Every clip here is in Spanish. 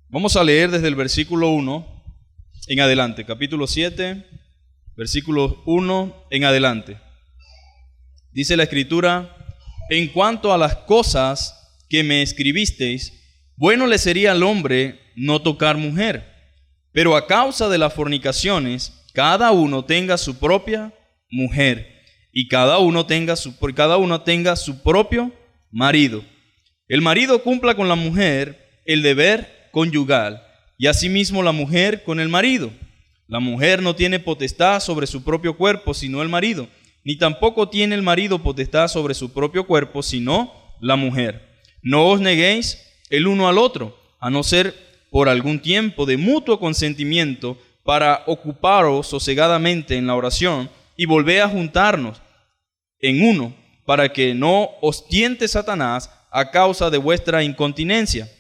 Vamos a leer desde el versículo 1 en adelante, capítulo 7, versículo 1 en adelante. Dice la Escritura: en cuanto a las cosas que me escribisteis, bueno le sería al hombre no tocar mujer, pero a causa de las fornicaciones, cada uno tenga su propia mujer, y cada uno tenga su propio marido. El marido cumpla con la mujer el deber conyugal, y asimismo la mujer con el marido. La mujer no tiene potestad sobre su propio cuerpo, sino el marido, ni tampoco tiene el marido potestad sobre su propio cuerpo, sino la mujer. No os neguéis el uno al otro, a no ser por algún tiempo de mutuo consentimiento, para ocuparos sosegadamente en la oración, y volver a juntarnos en uno, para que no os tiente Satanás a causa de vuestra incontinencia.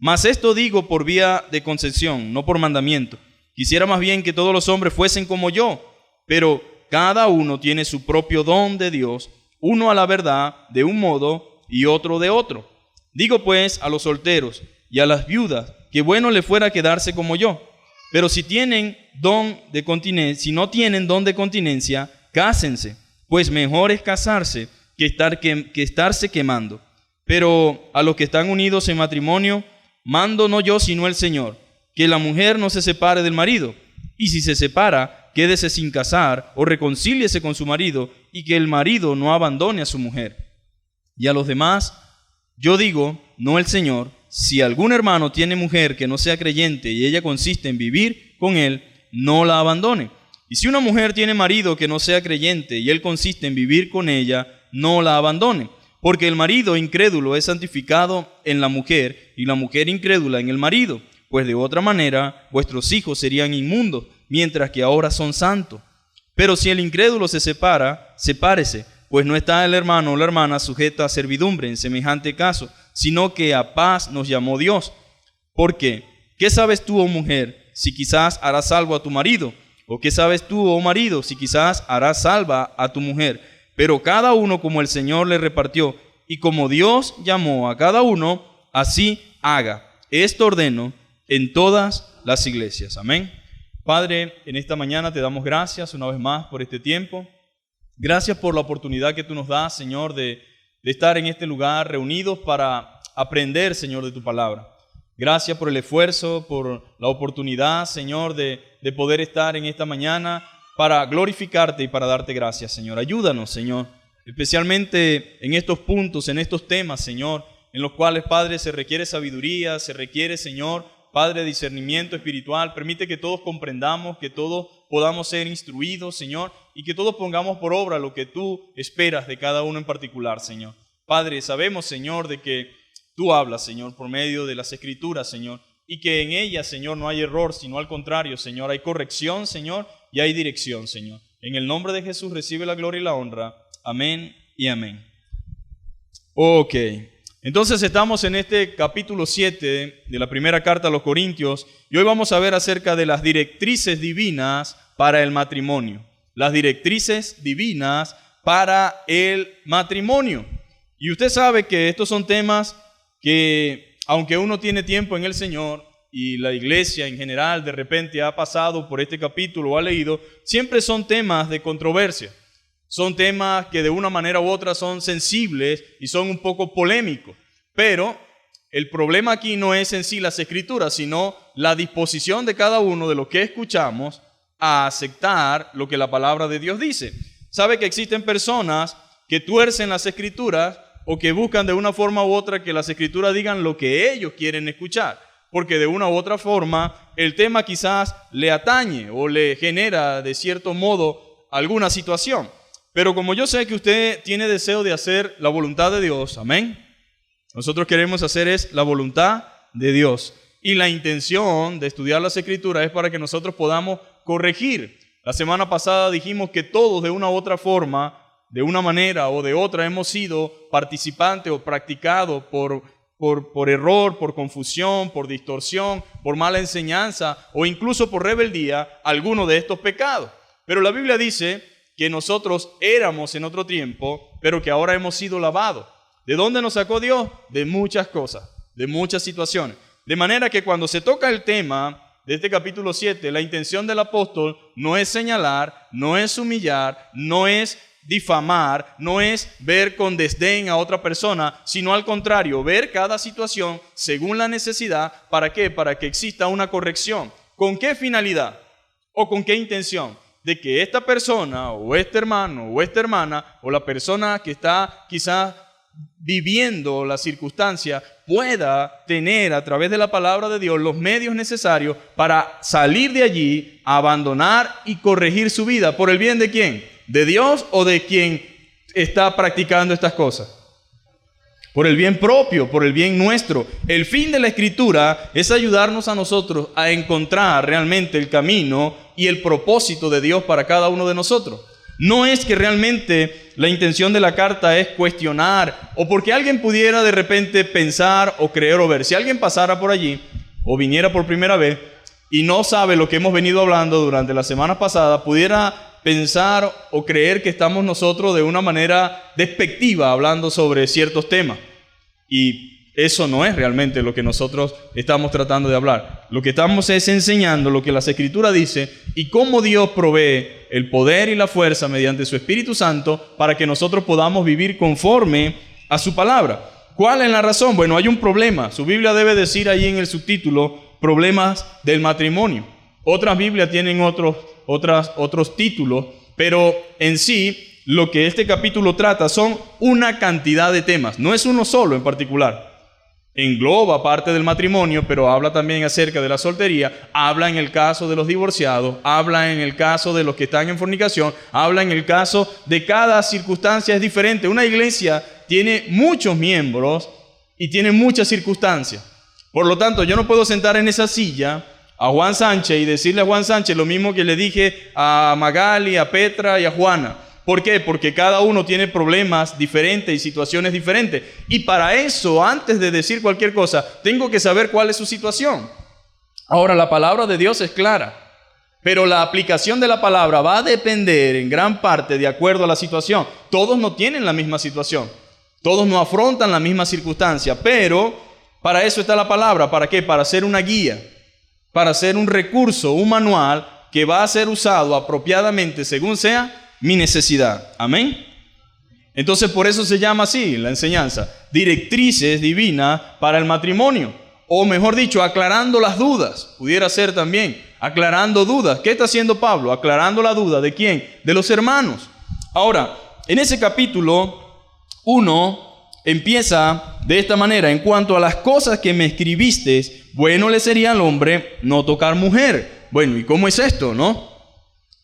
Mas esto digo por vía de concesión, no por mandamiento. Quisiera más bien que todos los hombres fuesen como yo, pero cada uno tiene su propio don de Dios, uno a la verdad de un modo y otro de otro. Digo pues a los solteros y a las viudas que bueno le fuera quedarse como yo. Pero si no tienen don de continencia, cásense, pues mejor es casarse que estarse quemando. Pero a los que están unidos en matrimonio, mando no yo sino el Señor, que la mujer no se separe del marido, y si se separa, quédese sin casar o reconcíliese con su marido, y que el marido no abandone a su mujer. Y a los demás, yo digo, no el Señor: si algún hermano tiene mujer que no sea creyente y ella consiste en vivir con él, no la abandone. Y si una mujer tiene marido que no sea creyente y él consiste en vivir con ella, no la abandone. Porque el marido incrédulo es santificado en la mujer y la mujer incrédula en el marido, pues de otra manera vuestros hijos serían inmundos, mientras que ahora son santos. Pero si el incrédulo se separa, sepárese, pues no está el hermano o la hermana sujeta a servidumbre en semejante caso, sino que a paz nos llamó Dios. Porque, ¿qué sabes tú, oh mujer, si quizás harás salvo a tu marido? ¿O qué sabes tú, oh marido, si quizás harás salva a tu mujer? Pero cada uno como el Señor le repartió, y como Dios llamó a cada uno, así haga. Esto ordeno en todas las iglesias. Amén. Padre, en esta mañana te damos gracias una vez más por este tiempo. Gracias por la oportunidad que tú nos das, Señor, de estar en este lugar reunidos para aprender, Señor, de tu palabra. Gracias por el esfuerzo, por la oportunidad, Señor, de poder estar en esta mañana para glorificarte y para darte gracias, Señor. Ayúdanos, Señor, especialmente en estos puntos, en estos temas, Señor, en los cuales, Padre, se requiere sabiduría, se requiere, Señor, Padre, discernimiento espiritual. Permite que todos comprendamos, que todos podamos ser instruidos, Señor, y que todos pongamos por obra lo que tú esperas de cada uno en particular, Señor. Padre, sabemos, Señor, de que tú hablas, Señor, por medio de las Escrituras, Señor, y que en ellas, Señor, no hay error, sino al contrario, Señor, hay corrección, Señor, y hay dirección, Señor. En el nombre de Jesús recibe la gloria y la honra. Amén y amén. Ok. Entonces estamos en este capítulo 7 de la primera carta a los Corintios y hoy vamos a ver acerca de las directrices divinas para el matrimonio. Las directrices divinas para el matrimonio. Y usted sabe que estos son temas que, aunque uno tiene tiempo en el Señor y la iglesia en general de repente ha pasado por este capítulo o ha leído, siempre son temas de controversia. Son temas que de una manera u otra son sensibles y son un poco polémicos. Pero el problema aquí no es en sí las Escrituras, sino la disposición de cada uno de los que escuchamos a aceptar lo que la palabra de Dios dice. Sabe que existen personas que tuercen las Escrituras o que buscan de una forma u otra que las Escrituras digan lo que ellos quieren escuchar, porque de una u otra forma el tema quizás le atañe o le genera de cierto modo alguna situación. Pero como yo sé que usted tiene deseo de hacer la voluntad de Dios, amén, nosotros queremos hacer es la voluntad de Dios. Y la intención de estudiar las Escrituras es para que nosotros podamos corregir. La semana pasada dijimos que todos de una u otra forma, de una manera o de otra, hemos sido participantes o practicados por error, por confusión, por distorsión, por mala enseñanza o incluso por rebeldía, alguno de estos pecados. Pero la Biblia dice que nosotros éramos en otro tiempo, pero que ahora hemos sido lavados. ¿De dónde nos sacó Dios? De muchas cosas, de muchas situaciones. De manera que cuando se toca el tema de este capítulo 7, la intención del apóstol no es señalar, no es humillar, no es difamar, no es ver con desdén a otra persona, sino al contrario, ver cada situación según la necesidad. ¿Para qué? Para que exista una corrección. ¿Con qué finalidad o con qué intención? De que esta persona o este hermano o esta hermana o la persona que está quizás viviendo la circunstancia pueda tener a través de la palabra de Dios los medios necesarios para salir de allí, abandonar y corregir su vida. ¿Por el bien de quién? ¿De Dios o de quien está practicando estas cosas? Por el bien propio, por el bien nuestro. El fin de la Escritura es ayudarnos a nosotros a encontrar realmente el camino y el propósito de Dios para cada uno de nosotros. No es que realmente la intención de la carta es cuestionar o porque alguien pudiera de repente pensar o creer o ver. Si alguien pasara por allí o viniera por primera vez y no sabe lo que hemos venido hablando durante la semana pasada, pudiera pensar o creer que estamos nosotros de una manera despectiva hablando sobre ciertos temas. Y eso no es realmente lo que nosotros estamos tratando de hablar. Lo que estamos es enseñando lo que las Escrituras dice y cómo Dios provee el poder y la fuerza mediante su Espíritu Santo para que nosotros podamos vivir conforme a su palabra. ¿Cuál es la razón? Bueno, hay un problema. Su Biblia debe decir ahí en el subtítulo, problemas del matrimonio. Otras Biblias tienen otros títulos, pero en sí lo que este capítulo trata son una cantidad de temas. No es uno solo en particular. Engloba parte del matrimonio, pero habla también acerca de la soltería, habla en el caso de los divorciados, habla en el caso de los que están en fornicación, habla en el caso de cada circunstancia es diferente. Una iglesia tiene muchos miembros y tiene muchas circunstancias. Por lo tanto, yo no puedo sentar en esa silla a Juan Sánchez y decirle a Juan Sánchez lo mismo que le dije a Magali, a Petra y a Juana. ¿Por qué? Porque cada uno tiene problemas diferentes y situaciones diferentes. Y para eso, antes de decir cualquier cosa, tengo que saber cuál es su situación. Ahora, la palabra de Dios es clara, pero la aplicación de la palabra va a depender en gran parte de acuerdo a la situación. Todos no tienen la misma situación, todos no afrontan la misma circunstancia, pero para eso está la palabra. ¿Para qué? Para ser una guía, para ser un recurso, un manual que va a ser usado apropiadamente según sea mi necesidad. Amén. Entonces por eso se llama así la enseñanza, directrices divinas para el matrimonio, o mejor dicho, aclarando las dudas. Pudiera ser también aclarando dudas. ¿Qué está haciendo Pablo? Aclarando la duda. ¿De quién? De los hermanos. Ahora, en ese capítulo 1 empieza de esta manera: en cuanto a las cosas que me escribiste, bueno le sería al hombre no tocar mujer. Bueno, ¿y cómo es esto, no?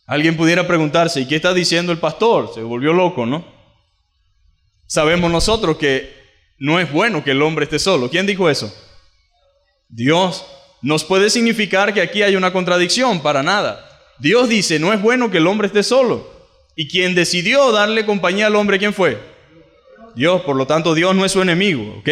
Alguien pudiera preguntarse, ¿y qué está diciendo el pastor? Se volvió loco, ¿no? Sabemos nosotros que no es bueno que el hombre esté solo. ¿Quién dijo eso? Dios. ¿Nos puede significar que aquí hay una contradicción? Para nada. Dios dice, no es bueno que el hombre esté solo. Y quien decidió darle compañía al hombre, ¿quién fue? Dios. Por lo tanto, Dios no es su enemigo, ¿ok?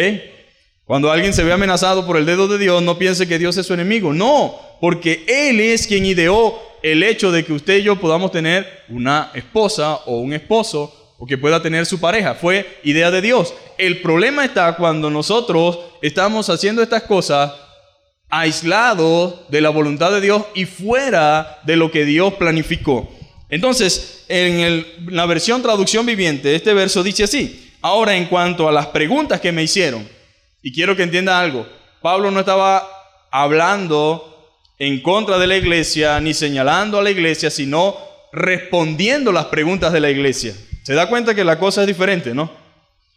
Cuando alguien se ve amenazado por el dedo de Dios, no piense que Dios es su enemigo. No, porque Él es quien ideó el hecho de que usted y yo podamos tener una esposa o un esposo, o que pueda tener su pareja. Fue idea de Dios. El problema está cuando nosotros estamos haciendo estas cosas aislados de la voluntad de Dios y fuera de lo que Dios planificó. Entonces, en la versión traducción viviente, este verso dice así: ahora, en cuanto a las preguntas que me hicieron, y quiero que entienda algo, Pablo no estaba hablando en contra de la iglesia, ni señalando a la iglesia, sino respondiendo las preguntas de la iglesia. ¿Se da cuenta que la cosa es diferente, no?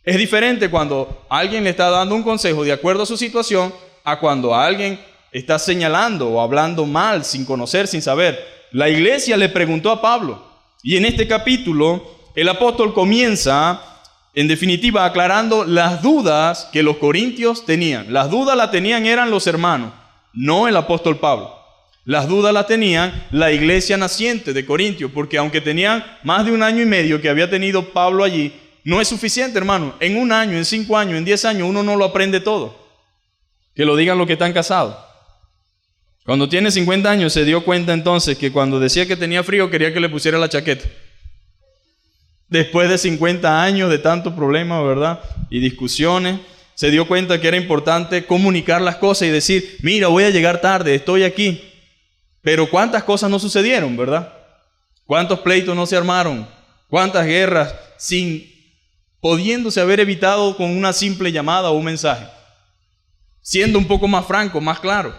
Es diferente cuando alguien le está dando un consejo de acuerdo a su situación, a cuando alguien está señalando o hablando mal, sin conocer, sin saber. La iglesia le preguntó a Pablo, y en este capítulo el apóstol comienza, en definitiva, aclarando las dudas que los corintios tenían. Las dudas las tenían eran los hermanos, no el apóstol Pablo. Las dudas las tenían la iglesia naciente de Corintios, porque aunque tenían más de 1 año y medio que había tenido Pablo allí, no es suficiente, hermano. En 1 año, en 5 años, en 10 años, uno no lo aprende todo. Que lo digan los que están casados. Cuando tiene 50 años se dio cuenta entonces que cuando decía que tenía frío quería que le pusiera la chaqueta. Después de 50 años de tantos problemas, ¿verdad? Y discusiones, se dio cuenta que era importante comunicar las cosas y decir, mira, voy a llegar tarde, estoy aquí. Pero cuántas cosas no sucedieron, ¿verdad? Cuántos pleitos no se armaron, cuántas guerras pudiéndose haber evitado con una simple llamada o un mensaje. Siendo un poco más franco, más claro.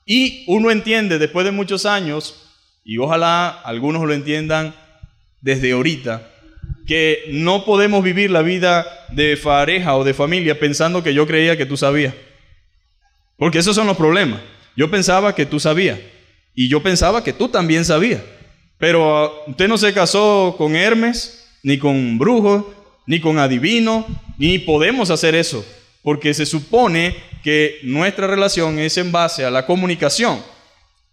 Y uno entiende después de muchos años, y ojalá algunos lo entiendan desde ahorita, que no podemos vivir la vida de pareja o de familia pensando que yo creía que tú sabías. Porque esos son los problemas. Yo pensaba que tú sabías. Y yo pensaba que tú también sabías. Pero usted no se casó con Hermes, ni con brujos, ni con adivinos, ni podemos hacer eso. Porque se supone que nuestra relación es en base a la comunicación,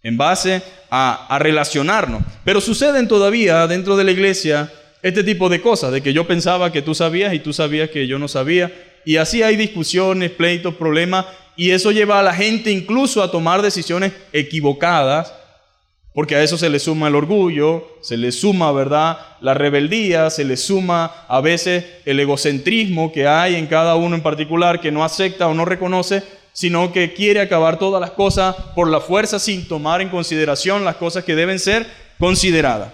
en base a relacionarnos. Pero suceden todavía dentro de la iglesia este tipo de cosas, de que yo pensaba que tú sabías y tú sabías que yo no sabía. Y así hay discusiones, pleitos, problemas, y eso lleva a la gente incluso a tomar decisiones equivocadas, porque a eso se le suma el orgullo, se le suma, ¿verdad?, la rebeldía, se le suma a veces el egocentrismo que hay en cada uno en particular, que no acepta o no reconoce, sino que quiere acabar todas las cosas por la fuerza sin tomar en consideración las cosas que deben ser consideradas.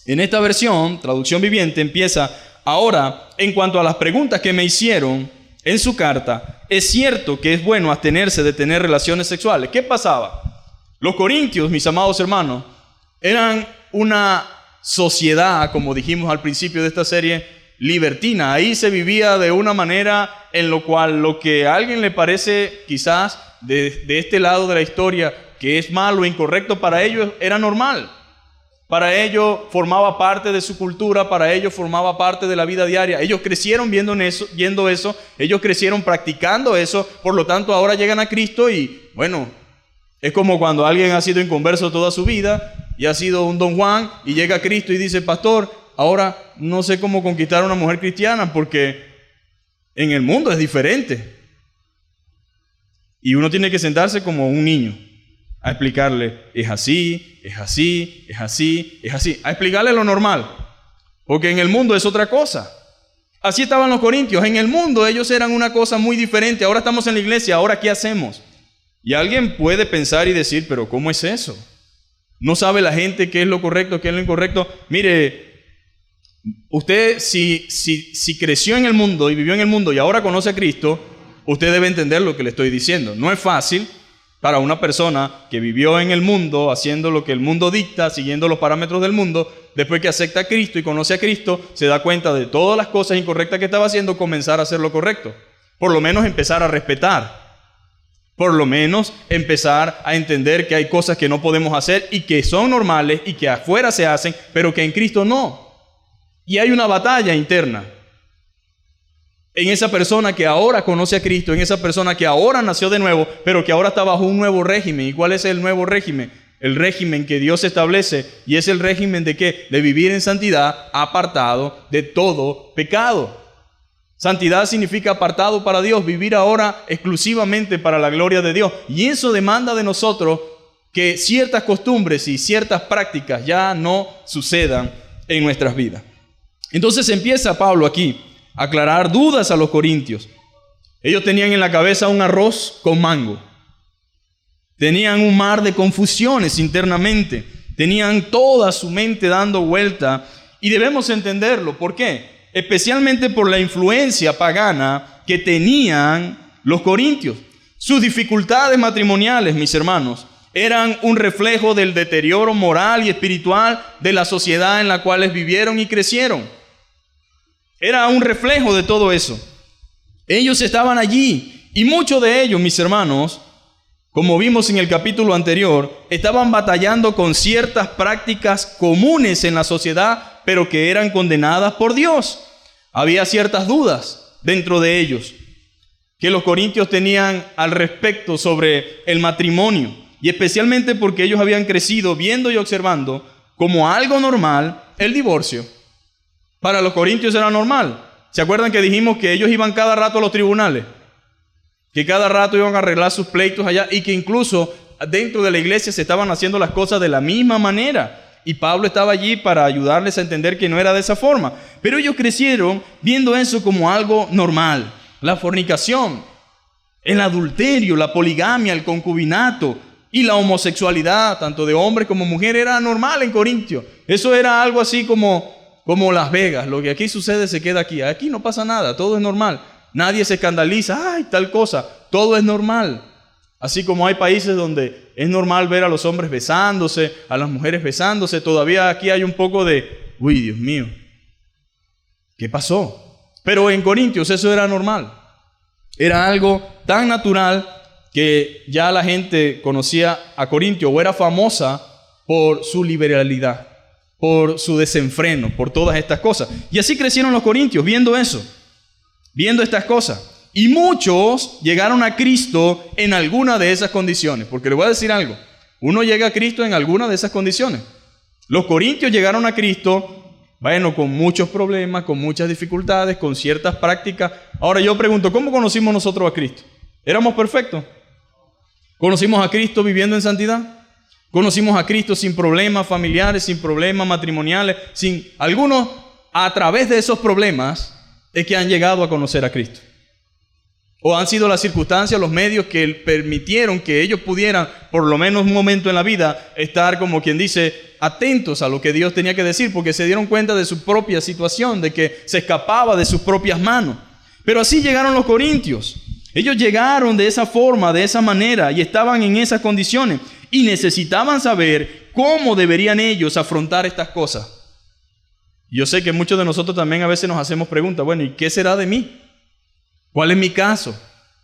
En esta versión, traducción viviente, empieza: ahora, en cuanto a las preguntas que me hicieron en su carta, es cierto que es bueno abstenerse de tener relaciones sexuales. ¿Qué pasaba? Los corintios, mis amados hermanos, eran una sociedad, como dijimos al principio de esta serie, libertina. Ahí se vivía de una manera en lo cual lo que a alguien le parece quizás de este lado de la historia que es malo o incorrecto, para ellos era normal. Para ellos formaba parte de su cultura, para ellos formaba parte de la vida diaria. Ellos crecieron viendo eso, ellos crecieron practicando eso, por lo tanto ahora llegan a Cristo y, bueno, es como cuando alguien ha sido inconverso toda su vida y ha sido un Don Juan y llega a Cristo y dice: pastor, ahora no sé cómo conquistar a una mujer cristiana porque en el mundo es diferente. Y uno tiene que sentarse como un niño a explicarle: es así, es así, es así, es así. A explicarle lo normal, porque en el mundo es otra cosa. Así estaban los corintios. En el mundo ellos eran una cosa muy diferente. Ahora estamos en la iglesia, ¿ahora qué hacemos? Y alguien puede pensar y decir: pero ¿cómo es eso? ¿No sabe la gente qué es lo correcto, qué es lo incorrecto? Mire, usted si creció en el mundo y vivió en el mundo y ahora conoce a Cristo, usted debe entender lo que le estoy diciendo. No es fácil para una persona que vivió en el mundo, haciendo lo que el mundo dicta, siguiendo los parámetros del mundo, después que acepta a Cristo y conoce a Cristo, se da cuenta de todas las cosas incorrectas que estaba haciendo, comenzar a hacer lo correcto. Por lo menos empezar a respetar. Por lo menos empezar a entender que hay cosas que no podemos hacer y que son normales y que afuera se hacen, pero que en Cristo no. Y hay una batalla interna en esa persona que ahora conoce a Cristo, en esa persona que ahora nació de nuevo, pero que ahora está bajo un nuevo régimen. ¿Y cuál es el nuevo régimen? El régimen que Dios establece. ¿Y es el régimen de qué? De vivir en santidad, apartado de todo pecado. Santidad significa apartado para Dios, vivir ahora exclusivamente para la gloria de Dios. Y eso demanda de nosotros que ciertas costumbres y ciertas prácticas ya no sucedan en nuestras vidas. Entonces empieza Pablo aquí a aclarar dudas a los corintios. Ellos tenían en la cabeza un arroz con mango. Tenían un mar de confusiones internamente. Tenían toda su mente dando vuelta. Y debemos entenderlo. ¿Por qué? Especialmente por la influencia pagana que tenían los corintios. Sus dificultades matrimoniales, mis hermanos, eran un reflejo del deterioro moral y espiritual de la sociedad en la cual vivieron y crecieron. Era un reflejo de todo eso. Ellos estaban allí y muchos de ellos, mis hermanos, como vimos en el capítulo anterior, estaban batallando con ciertas prácticas comunes en la sociedad, pero que eran condenadas por Dios. Había ciertas dudas dentro de ellos que los corintios tenían al respecto sobre el matrimonio, y especialmente porque ellos habían crecido viendo y observando como algo normal el divorcio. Para los corintios era normal. ¿Se acuerdan que dijimos que ellos iban cada rato a los tribunales? Que cada rato iban a arreglar sus pleitos allá y que incluso dentro de la iglesia se estaban haciendo las cosas de la misma manera. Y Pablo estaba allí para ayudarles a entender que no era de esa forma. Pero ellos crecieron viendo eso como algo normal. La fornicación, El adulterio, la poligamia, el concubinato y la homosexualidad, tanto de hombres como mujeres, era normal en Corintio. Eso era algo así como Las Vegas. Lo que aquí sucede se queda aquí. Aquí no pasa nada, todo es normal. Nadie se escandaliza, ay, tal cosa. Todo es normal. Así como hay países donde es normal ver a los hombres besándose, a las mujeres besándose, todavía aquí hay un poco de, uy, Dios mío, ¿qué pasó? Pero en Corintios eso era normal. Era algo tan natural que ya la gente conocía a Corintio o era famosa por su liberalidad, por su desenfreno, por todas estas cosas. Y así crecieron los corintios, viendo eso, viendo estas cosas. Y muchos llegaron a Cristo en alguna de esas condiciones. Porque le voy a decir algo, uno llega a Cristo en alguna de esas condiciones. Los corintios llegaron a Cristo, bueno, con muchos problemas, con muchas dificultades, con ciertas prácticas. Ahora yo pregunto, ¿cómo conocimos nosotros a Cristo? ¿Éramos perfectos? ¿Conocimos a Cristo viviendo en santidad? ¿Conocimos a Cristo sin problemas familiares, sin problemas matrimoniales, sin algunos? A través de esos problemas es que han llegado a conocer a Cristo. ¿O han sido las circunstancias, los medios que permitieron que ellos pudieran, por lo menos un momento en la vida, estar, como quien dice, atentos a lo que Dios tenía que decir, porque se dieron cuenta de su propia situación, de que se escapaba de sus propias manos? Pero así llegaron los corintios. Ellos llegaron de esa forma, de esa manera, y estaban en esas condiciones, y necesitaban saber cómo deberían ellos afrontar estas cosas. Yo sé que muchos de nosotros también a veces nos hacemos preguntas, bueno, ¿y qué será de mí? ¿Cuál es mi caso?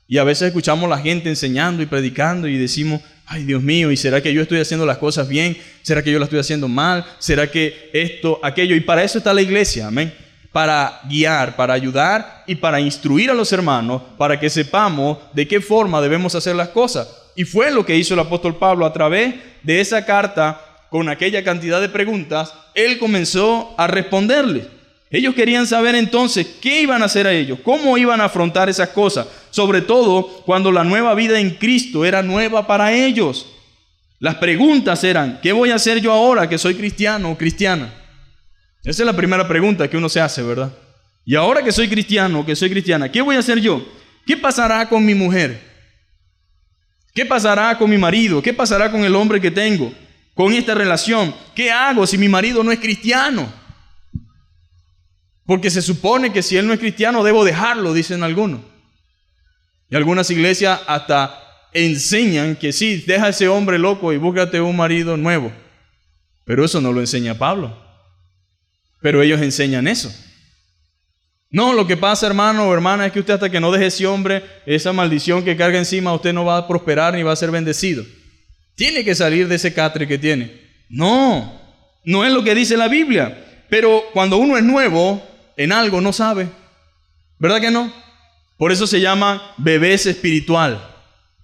Y a veces escuchamos a la gente enseñando y predicando y decimos, ay Dios mío, ¿y será que yo estoy haciendo las cosas bien? ¿Será que yo las estoy haciendo mal? ¿Será que esto, aquello? Y para eso está la iglesia, amén. Para guiar, para ayudar y para instruir a los hermanos, para que sepamos de qué forma debemos hacer las cosas. Y fue lo que hizo el apóstol Pablo a través de esa carta, con aquella cantidad de preguntas, él comenzó a responderles. Ellos querían saber entonces qué iban a hacer a ellos, cómo iban a afrontar esas cosas, sobre todo cuando la nueva vida en Cristo era nueva para ellos. Las preguntas eran, ¿qué voy a hacer yo ahora que soy cristiano o cristiana? Esa es la primera pregunta que uno se hace, ¿verdad? Y ahora que soy cristiano o que soy cristiana, ¿qué voy a hacer yo? ¿Qué pasará con mi mujer? ¿Qué pasará con mi marido? ¿Qué pasará con el hombre que tengo? Con esta relación, ¿qué hago si mi marido no es cristiano? Porque se supone que si él no es cristiano, debo dejarlo, dicen algunos. Y algunas iglesias hasta enseñan que sí, deja a ese hombre loco y búscate un marido nuevo. Pero eso no lo enseña Pablo. Pero ellos enseñan eso. No, lo que pasa, hermano o hermana, es que usted hasta que no deje ese hombre, esa maldición que carga encima, usted no va a prosperar ni va a ser bendecido. Tiene que salir de ese catre que tiene. No, no es lo que dice la Biblia. Pero cuando uno es nuevo en algo, no sabe. ¿Verdad que no? Por eso se llama bebés espiritual.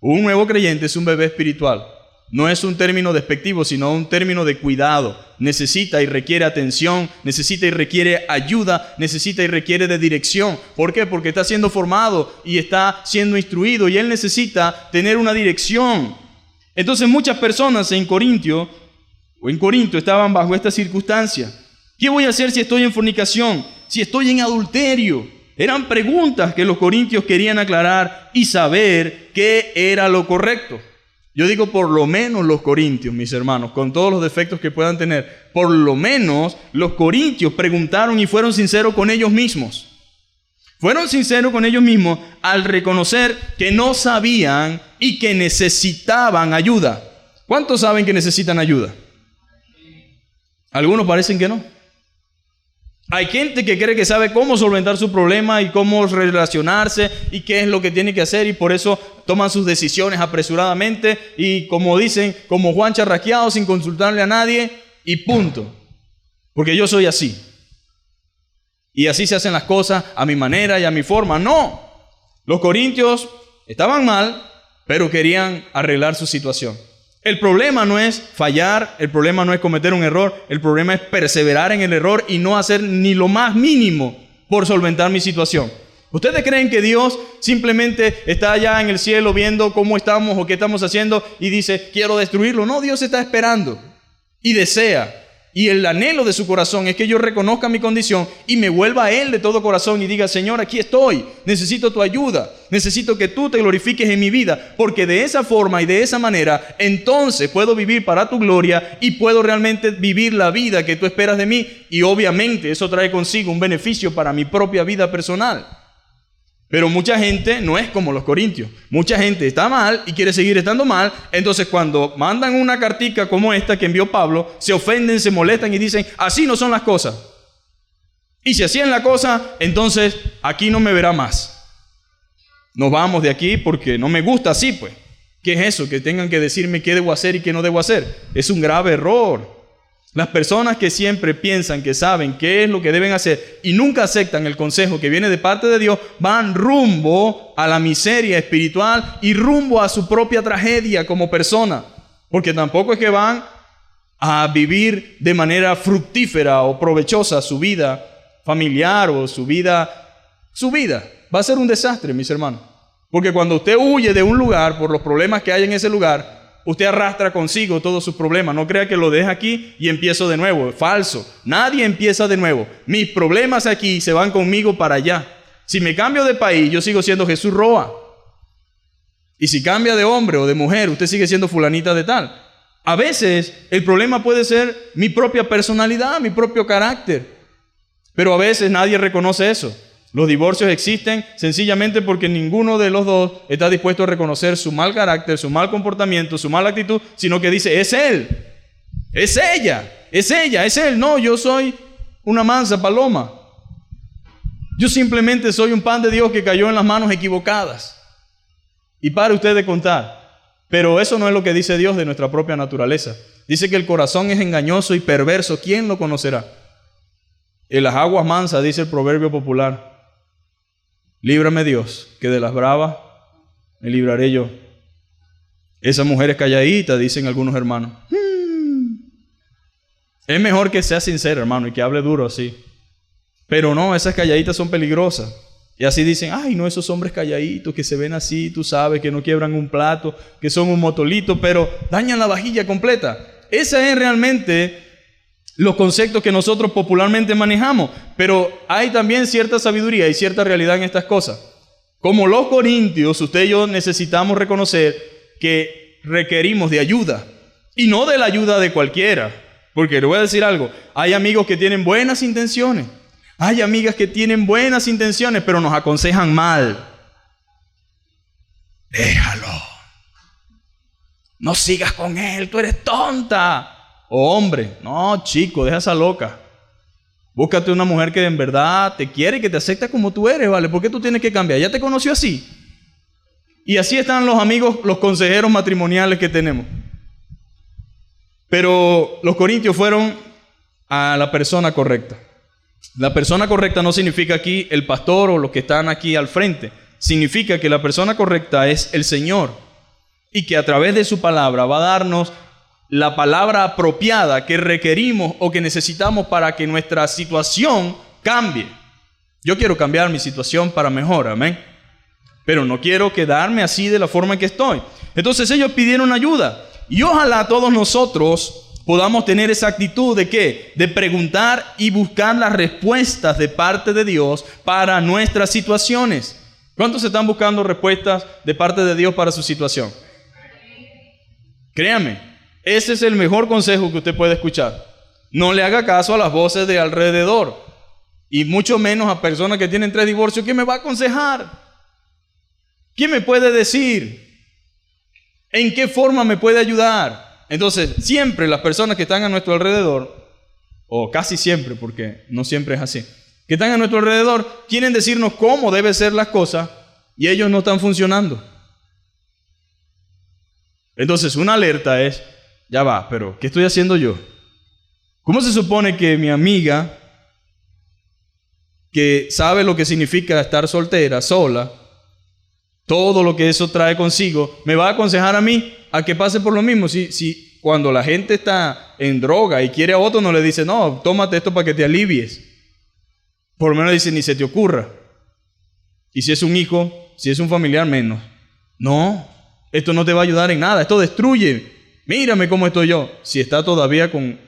Un nuevo creyente es un bebé espiritual. No es un término despectivo, sino un término de cuidado. Necesita y requiere atención, necesita y requiere ayuda, necesita y requiere de dirección. ¿Por qué? Porque está siendo formado y está siendo instruido y él necesita tener una dirección. Entonces muchas personas en Corinto estaban bajo esta circunstancia. ¿Qué voy a hacer si estoy en fornicación? Si estoy en adulterio. Eran preguntas que los corintios querían aclarar y saber qué era lo correcto. Yo digo por lo menos los corintios, mis hermanos, con todos los defectos que puedan tener, por lo menos los corintios preguntaron y fueron sinceros con ellos mismos. Fueron sinceros con ellos mismos al reconocer que no sabían y que necesitaban ayuda. ¿Cuántos saben que necesitan ayuda? Algunos parecen que no. Hay gente que cree que sabe cómo solventar su problema y cómo relacionarse y qué es lo que tiene que hacer y por eso toman sus decisiones apresuradamente y como dicen, como Juan charraqueado sin consultarle a nadie y punto. Porque yo soy así. Y así se hacen las cosas a mi manera y a mi forma. No. Los corintios estaban mal, pero querían arreglar su situación. El problema no es fallar, el problema no es cometer un error, el problema es perseverar en el error y no hacer ni lo más mínimo por solventar mi situación. ¿Ustedes creen que Dios simplemente está allá en el cielo viendo cómo estamos o qué estamos haciendo y dice, quiero destruirlo? No, Dios está esperando y desea Y el anhelo de su corazón es que yo reconozca mi condición y me vuelva a Él de todo corazón y diga, Señor, aquí estoy, necesito tu ayuda, necesito que tú te glorifiques en mi vida, porque de esa forma y de esa manera, entonces puedo vivir para tu gloria y puedo realmente vivir la vida que tú esperas de mí. Y obviamente eso trae consigo un beneficio para mi propia vida personal. Pero mucha gente no es como los corintios. Mucha gente está mal y quiere seguir estando mal. Entonces cuando mandan una cartica como esta que envió Pablo, se ofenden, se molestan y dicen, así no son las cosas. Y si así es la cosa, entonces aquí no me verá más. Nos vamos de aquí porque no me gusta así, pues. ¿Qué es eso? Que tengan que decirme qué debo hacer y qué no debo hacer. Es un grave error. Las personas que siempre piensan que saben qué es lo que deben hacer y nunca aceptan el consejo que viene de parte de Dios, van rumbo a la miseria espiritual y rumbo a su propia tragedia como persona. Porque tampoco es que van a vivir de manera fructífera o provechosa su vida familiar o su vida. Va a ser un desastre, mis hermanos. Porque cuando usted huye de un lugar por los problemas que hay en ese lugar, usted arrastra consigo todos sus problemas. No crea que lo deja aquí y empiezo de nuevo. Es falso. Nadie empieza de nuevo. Mis problemas aquí se van conmigo para allá. Si me cambio de país, yo sigo siendo Jesús Roa. Y si cambia de hombre o de mujer, usted sigue siendo fulanita de tal. A veces el problema puede ser mi propia personalidad, mi propio carácter. Pero a veces nadie reconoce eso. Los divorcios existen sencillamente porque ninguno de los dos está dispuesto a reconocer su mal carácter, su mal comportamiento, su mala actitud, sino que dice, es él, es ella, es ella, es él. No, yo soy una mansa paloma. Yo simplemente soy un pan de Dios que cayó en las manos equivocadas. Y para usted de contar. Pero eso no es lo que dice Dios de nuestra propia naturaleza. Dice que el corazón es engañoso y perverso. ¿Quién lo conocerá? En las aguas mansas, dice el proverbio popular. Líbrame Dios, que de las bravas me libraré yo. Esa mujer es calladita, dicen algunos hermanos. Es mejor que sea sincero, hermano, y que hable duro así. Pero no, esas calladitas son peligrosas. Y así dicen, ay, no, esos hombres calladitos que se ven así, tú sabes, que no quiebran un plato, que son un motolito, pero dañan la vajilla completa. Esa es realmente los conceptos que nosotros popularmente manejamos, pero hay también cierta sabiduría y cierta realidad en estas cosas. Como los corintios, usted y yo necesitamos reconocer que requerimos de ayuda, y no de la ayuda de cualquiera, porque le voy a decir algo, hay amigos que tienen buenas intenciones, hay amigas que tienen buenas intenciones, pero nos aconsejan mal. Déjalo, no sigas con él, tú eres tonta. Oh, hombre, no, chico, deja esa loca. Búscate una mujer que en verdad te quiere y que te acepta como tú eres, ¿vale? ¿Por qué tú tienes que cambiar? Ya te conoció así. Y así están los amigos, los consejeros matrimoniales que tenemos. Pero los corintios fueron a la persona correcta. La persona correcta no significa aquí el pastor o los que están aquí al frente. Significa que la persona correcta es el Señor. Y que a través de su palabra va a darnos la palabra apropiada que requerimos o que necesitamos para que nuestra situación cambie. Yo quiero cambiar mi situación para mejor, amén. Pero no quiero quedarme así de la forma en que estoy. Entonces ellos pidieron ayuda. Y ojalá todos nosotros podamos tener esa actitud de ¿qué? De preguntar y buscar las respuestas de parte de Dios para nuestras situaciones. ¿Cuántos están buscando respuestas de parte de Dios para su situación? Créame. Ese es el mejor consejo que usted puede escuchar. No le haga caso a las voces de alrededor. Y mucho menos a personas que tienen 3 divorcios. ¿Quién me va a aconsejar? ¿Quién me puede decir? ¿En qué forma me puede ayudar? Entonces, siempre las personas que están a nuestro alrededor, o casi siempre, porque no siempre es así, que están a nuestro alrededor, quieren decirnos cómo deben ser las cosas y ellos no están funcionando. Entonces, una alerta es, ya va, pero ¿qué estoy haciendo yo? ¿Cómo se supone que mi amiga, que sabe lo que significa estar soltera, sola, todo lo que eso trae consigo, me va a aconsejar a mí a que pase por lo mismo? Si cuando la gente está en droga y quiere a otro, no le dice, no, tómate esto para que te alivies. Por lo menos dice, ni se te ocurra. Y si es un hijo, si es un familiar, menos. No, esto no te va a ayudar en nada, esto destruye. Mírame cómo estoy yo. Si está todavía con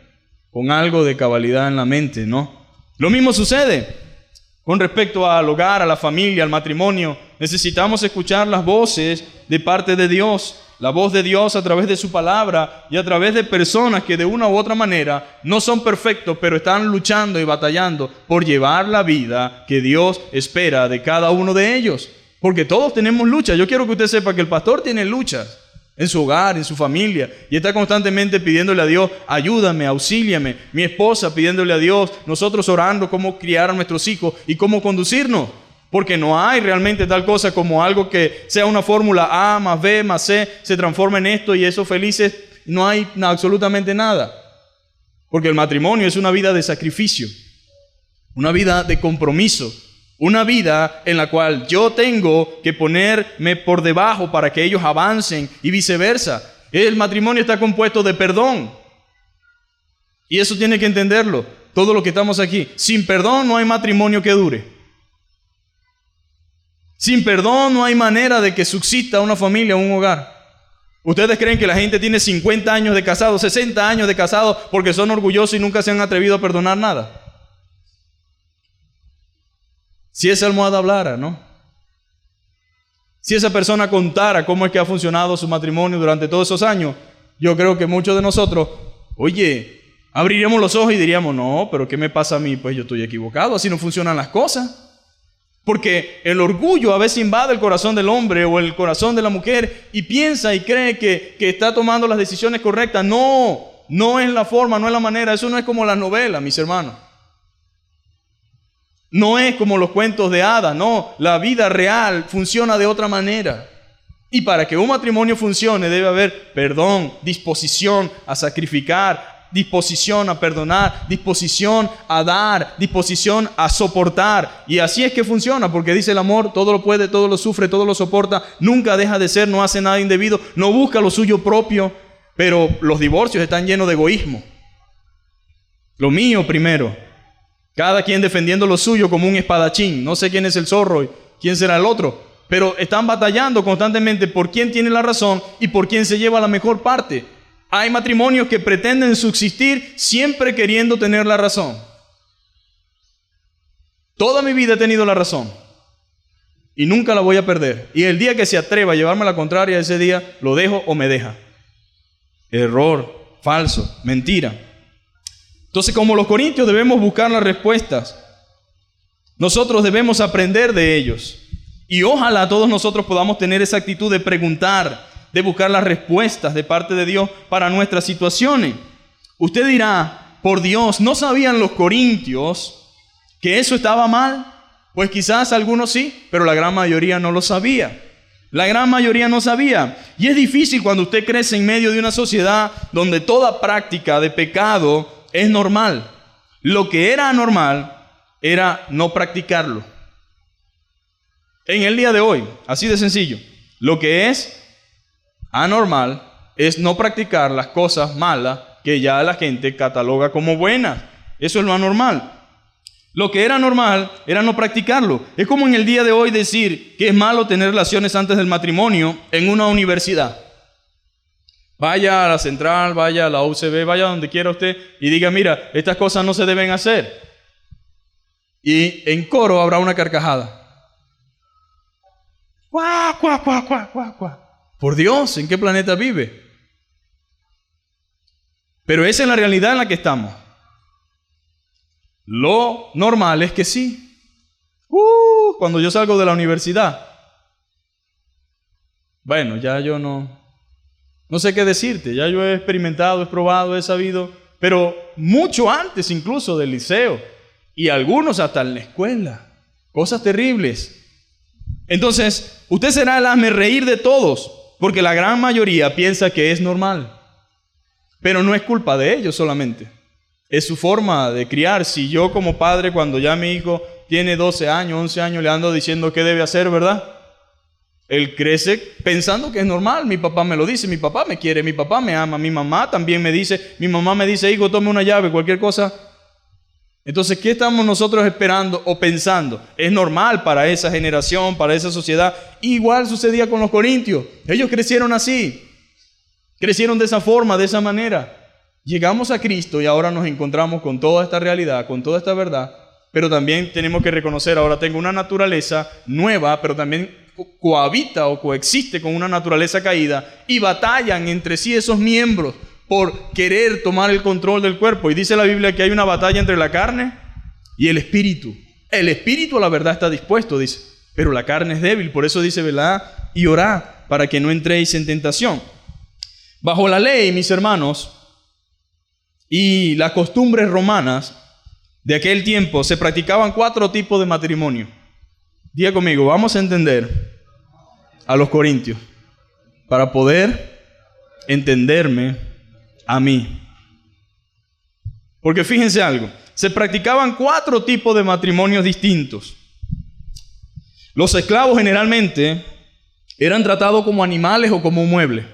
con algo de cabalidad en la mente, ¿no? Lo mismo sucede con respecto al hogar, a la familia, al matrimonio. Necesitamos escuchar las voces de parte de Dios, la voz de Dios a través de su palabra y a través de personas que de una u otra manera no son perfectos, pero están luchando y batallando por llevar la vida que Dios espera de cada uno de ellos. Porque todos tenemos luchas. Yo quiero que usted sepa que el pastor tiene luchas en su hogar, en su familia, y está constantemente pidiéndole a Dios, ayúdame, auxíliame. Mi esposa pidiéndole a Dios, nosotros orando cómo criar a nuestros hijos y cómo conducirnos. Porque no hay realmente tal cosa como algo que sea una fórmula A más B más C, se transforma en esto y eso felices. No hay absolutamente nada. Porque el matrimonio es una vida de sacrificio, una vida de compromiso, una vida en la cual yo tengo que ponerme por debajo para que ellos avancen y viceversa. El matrimonio está compuesto de perdón. Y eso tiene que entenderlo, todo lo que estamos aquí. Sin perdón no hay matrimonio que dure. Sin perdón no hay manera de que subsista una familia, un hogar. ¿Ustedes creen que la gente tiene 50 años de casado, 60 años de casado porque son orgullosos y nunca se han atrevido a perdonar nada? Si esa almohada hablara, ¿no? Si esa persona contara cómo es que ha funcionado su matrimonio durante todos esos años, yo creo que muchos de nosotros, oye, abriríamos los ojos y diríamos, no, pero ¿qué me pasa a mí? Pues yo estoy equivocado, así no funcionan las cosas. Porque el orgullo a veces invade el corazón del hombre o el corazón de la mujer y piensa y cree que está tomando las decisiones correctas. No, no es la forma, no es la manera. Eso no es como las novelas, mis hermanos. No es como los cuentos de hadas, no. La vida real funciona de otra manera. Y para que un matrimonio funcione debe haber perdón, disposición a sacrificar, disposición a perdonar, disposición a dar, disposición a soportar. Y así es que funciona, porque dice el amor, todo lo puede, todo lo sufre, todo lo soporta, nunca deja de ser, no hace nada indebido, no busca lo suyo propio. Pero los divorcios están llenos de egoísmo. Lo mío primero. Cada quien defendiendo lo suyo como un espadachín. No sé quién es el zorro y quién será el otro, pero están batallando constantemente por quién tiene la razón y por quién se lleva la mejor parte. Hay matrimonios que pretenden subsistir siempre queriendo tener la razón. Toda mi vida he tenido la razón y nunca la voy a perder. Y el día que se atreva a llevarme la contraria, ese día lo dejo o me deja. Error, falso, mentira. Entonces, como los corintios debemos buscar las respuestas. Nosotros debemos aprender de ellos. Y ojalá todos nosotros podamos tener esa actitud de preguntar, de buscar las respuestas de parte de Dios para nuestras situaciones. Usted dirá, por Dios, ¿no sabían los corintios que eso estaba mal? Pues quizás algunos sí, pero la gran mayoría no lo sabía. La gran mayoría no sabía. Y es difícil cuando usted crece en medio de una sociedad donde toda práctica de pecado es normal. Lo que era anormal era no practicarlo. En el día de hoy, así de sencillo, lo que es anormal es no practicar las cosas malas que ya la gente cataloga como buenas. Eso es lo anormal. Lo que era normal era no practicarlo. Es como en el día de hoy decir que es malo tener relaciones antes del matrimonio en una universidad. Vaya a la central, vaya a la UCB, vaya donde quiera usted y diga, mira, estas cosas no se deben hacer. Y en coro habrá una carcajada. ¡Cuá, cuá, cuá, cuá, cuá, cuá! Por Dios, ¿en qué planeta vive? Pero esa es la realidad en la que estamos. Lo normal es que sí. Cuando yo salgo de la universidad, bueno, ya yo no sé qué decirte. Ya yo he experimentado, he probado, he sabido, pero mucho antes incluso del liceo y algunos hasta en la escuela. Cosas terribles. Entonces, usted será el hazmerreír de todos, porque la gran mayoría piensa que es normal. Pero no es culpa de ellos solamente. Es su forma de criar. Si yo como padre, cuando ya mi hijo tiene 12 años, 11 años, le ando diciendo qué debe hacer, ¿verdad? Él crece pensando que es normal. Mi papá me lo dice, mi papá me quiere, mi papá me ama, mi mamá también me dice, mi mamá me dice, hijo, tome una llave, cualquier cosa. Entonces, ¿qué estamos nosotros esperando o pensando? Es normal para esa generación, para esa sociedad. Igual sucedía con los corintios. Ellos crecieron así. Crecieron de esa forma, de esa manera. llegamos a Cristo y ahora nos encontramos con toda esta realidad, con toda esta verdad, pero también tenemos que reconocer, ahora tengo una naturaleza nueva, pero también cohabita o coexiste con una naturaleza caída y batallan entre sí esos miembros por querer tomar el control del cuerpo. Y dice la Biblia que hay una batalla entre la carne y el espíritu. El espíritu a la verdad está dispuesto, dice, pero la carne es débil. Por eso dice, velad y orad para que no entréis en tentación. Bajo la ley, mis hermanos, y las costumbres romanas de aquel tiempo, se practicaban 4 tipos de matrimonio. Diga conmigo, vamos a entender a los corintios para poder entenderme a mí. Porque fíjense algo, se practicaban 4 tipos de matrimonios distintos. Los esclavos generalmente eran tratados como animales o como muebles.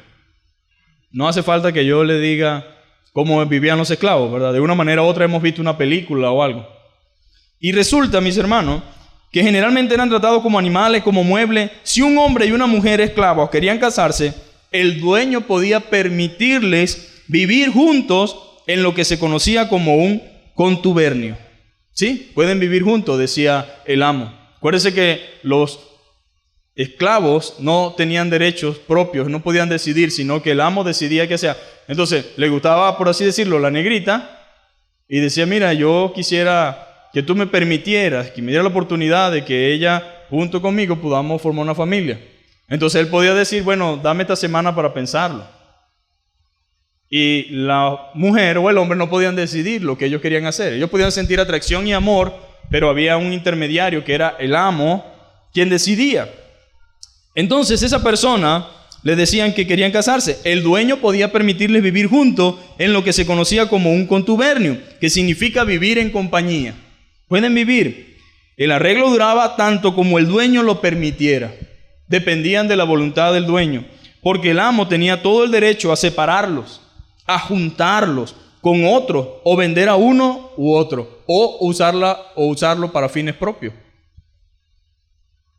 No hace falta que yo le diga cómo vivían los esclavos, ¿verdad? De una manera u otra hemos visto una película o algo. Y resulta, mis hermanos, que generalmente eran tratados como animales, como muebles. Si un hombre y una mujer esclavos querían casarse, el dueño podía permitirles vivir juntos en lo que se conocía como un contubernio. ¿Sí? Pueden vivir juntos, decía el amo. Acuérdense que los esclavos no tenían derechos propios, no podían decidir, sino que el amo decidía qué hacía. Entonces, le gustaba, por así decirlo, la negrita, y decía, mira, yo quisiera que tú me permitieras, que me diera la oportunidad de que ella, junto conmigo, podamos formar una familia. Entonces él podía decir, bueno, dame esta semana para pensarlo. Y la mujer o el hombre no podían decidir lo que ellos querían hacer. Ellos podían sentir atracción y amor, pero había un intermediario que era el amo quien decidía. Entonces esa persona le decían que querían casarse. El dueño podía permitirles vivir juntos en lo que se conocía como un contubernio, que significa vivir en compañía. Pueden vivir. El arreglo duraba tanto como el dueño lo permitiera. Dependían de la voluntad del dueño, porque el amo tenía todo el derecho a separarlos, a juntarlos con otros, o vender a uno u otro, o usarlo para fines propios.